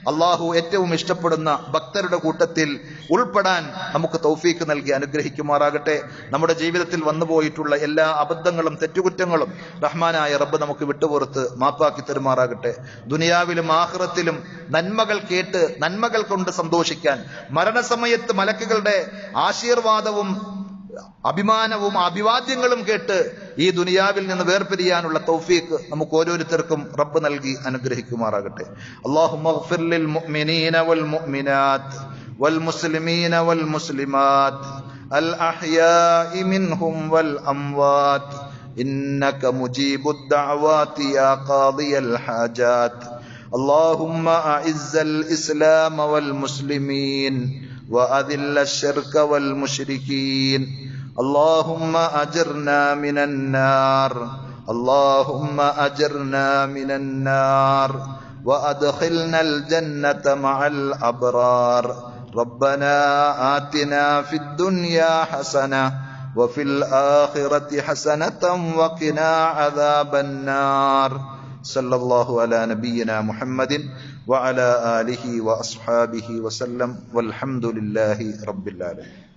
അള്ളാഹു ഏറ്റവും ഇഷ്ടപ്പെടുന്ന ഭക്തരുടെ കൂട്ടത്തിൽ ഉൾപ്പെടാൻ നമുക്ക് തൗഫീക്ക് നൽകി അനുഗ്രഹിക്കുമാറാകട്ടെ. നമ്മുടെ ജീവിതത്തിൽ വന്നുപോയിട്ടുള്ള എല്ലാ അബദ്ധങ്ങളും തെറ്റുകുറ്റങ്ങളും റഹ്മാനായ റബ്ബ് നമുക്ക് വിട്ടുപുറത്ത് മാപ്പാക്കി തരുമാറാകട്ടെ. ദുനിയാവിലും ആഖിറത്തിലും നന്മകൾ കേട്ട് നന്മകൾ കൊണ്ട് സന്തോഷിക്കാൻ, മരണസമയത്ത് മലക്കുകളുടെ ആശീർവാദവും അഭിമാനവും അഭിവാദ്യങ്ങളും കേട്ട് ഈ ദുനിയാവിൽ നിന്ന് വേർപിരിയാനുള്ള തൗഫീഖ് നമുക്ക് ഓരോരുത്തർക്കും റബ്ബ് നൽകി അനുഗ്രഹിക്കുമാറാകട്ടെ. അല്ലാഹുമ്മ ഗ്ഫിർ ലിൽ മുഅ്മിനീന വൽ മുഅ്മിനാത്ത് വൽ മുസ്ലിമീന വൽ മുസ്ലിമാത്ത് അൽ അഹ്യാഇ മിൻഹും വൽ അംവാത്ത് ഇന്നക മുജീബുദ് ദഅവാതി യാ ഖാദിയൽ ഹാജാത്ത്. اللهم أعز الإسلام والمسلمين وأذل الشرك والمشركين. اللهم أجرنا من النار، اللهم أجرنا من النار وأدخلنا الجنة مع الأبرار. ربنا آتنا في الدنيا حسنة وفي الآخرة حسنة وقنا عذاب النار. صلى الله على نبينا محمد وعلى آله وأصحابه وسلم والحمد لله رب العالمين.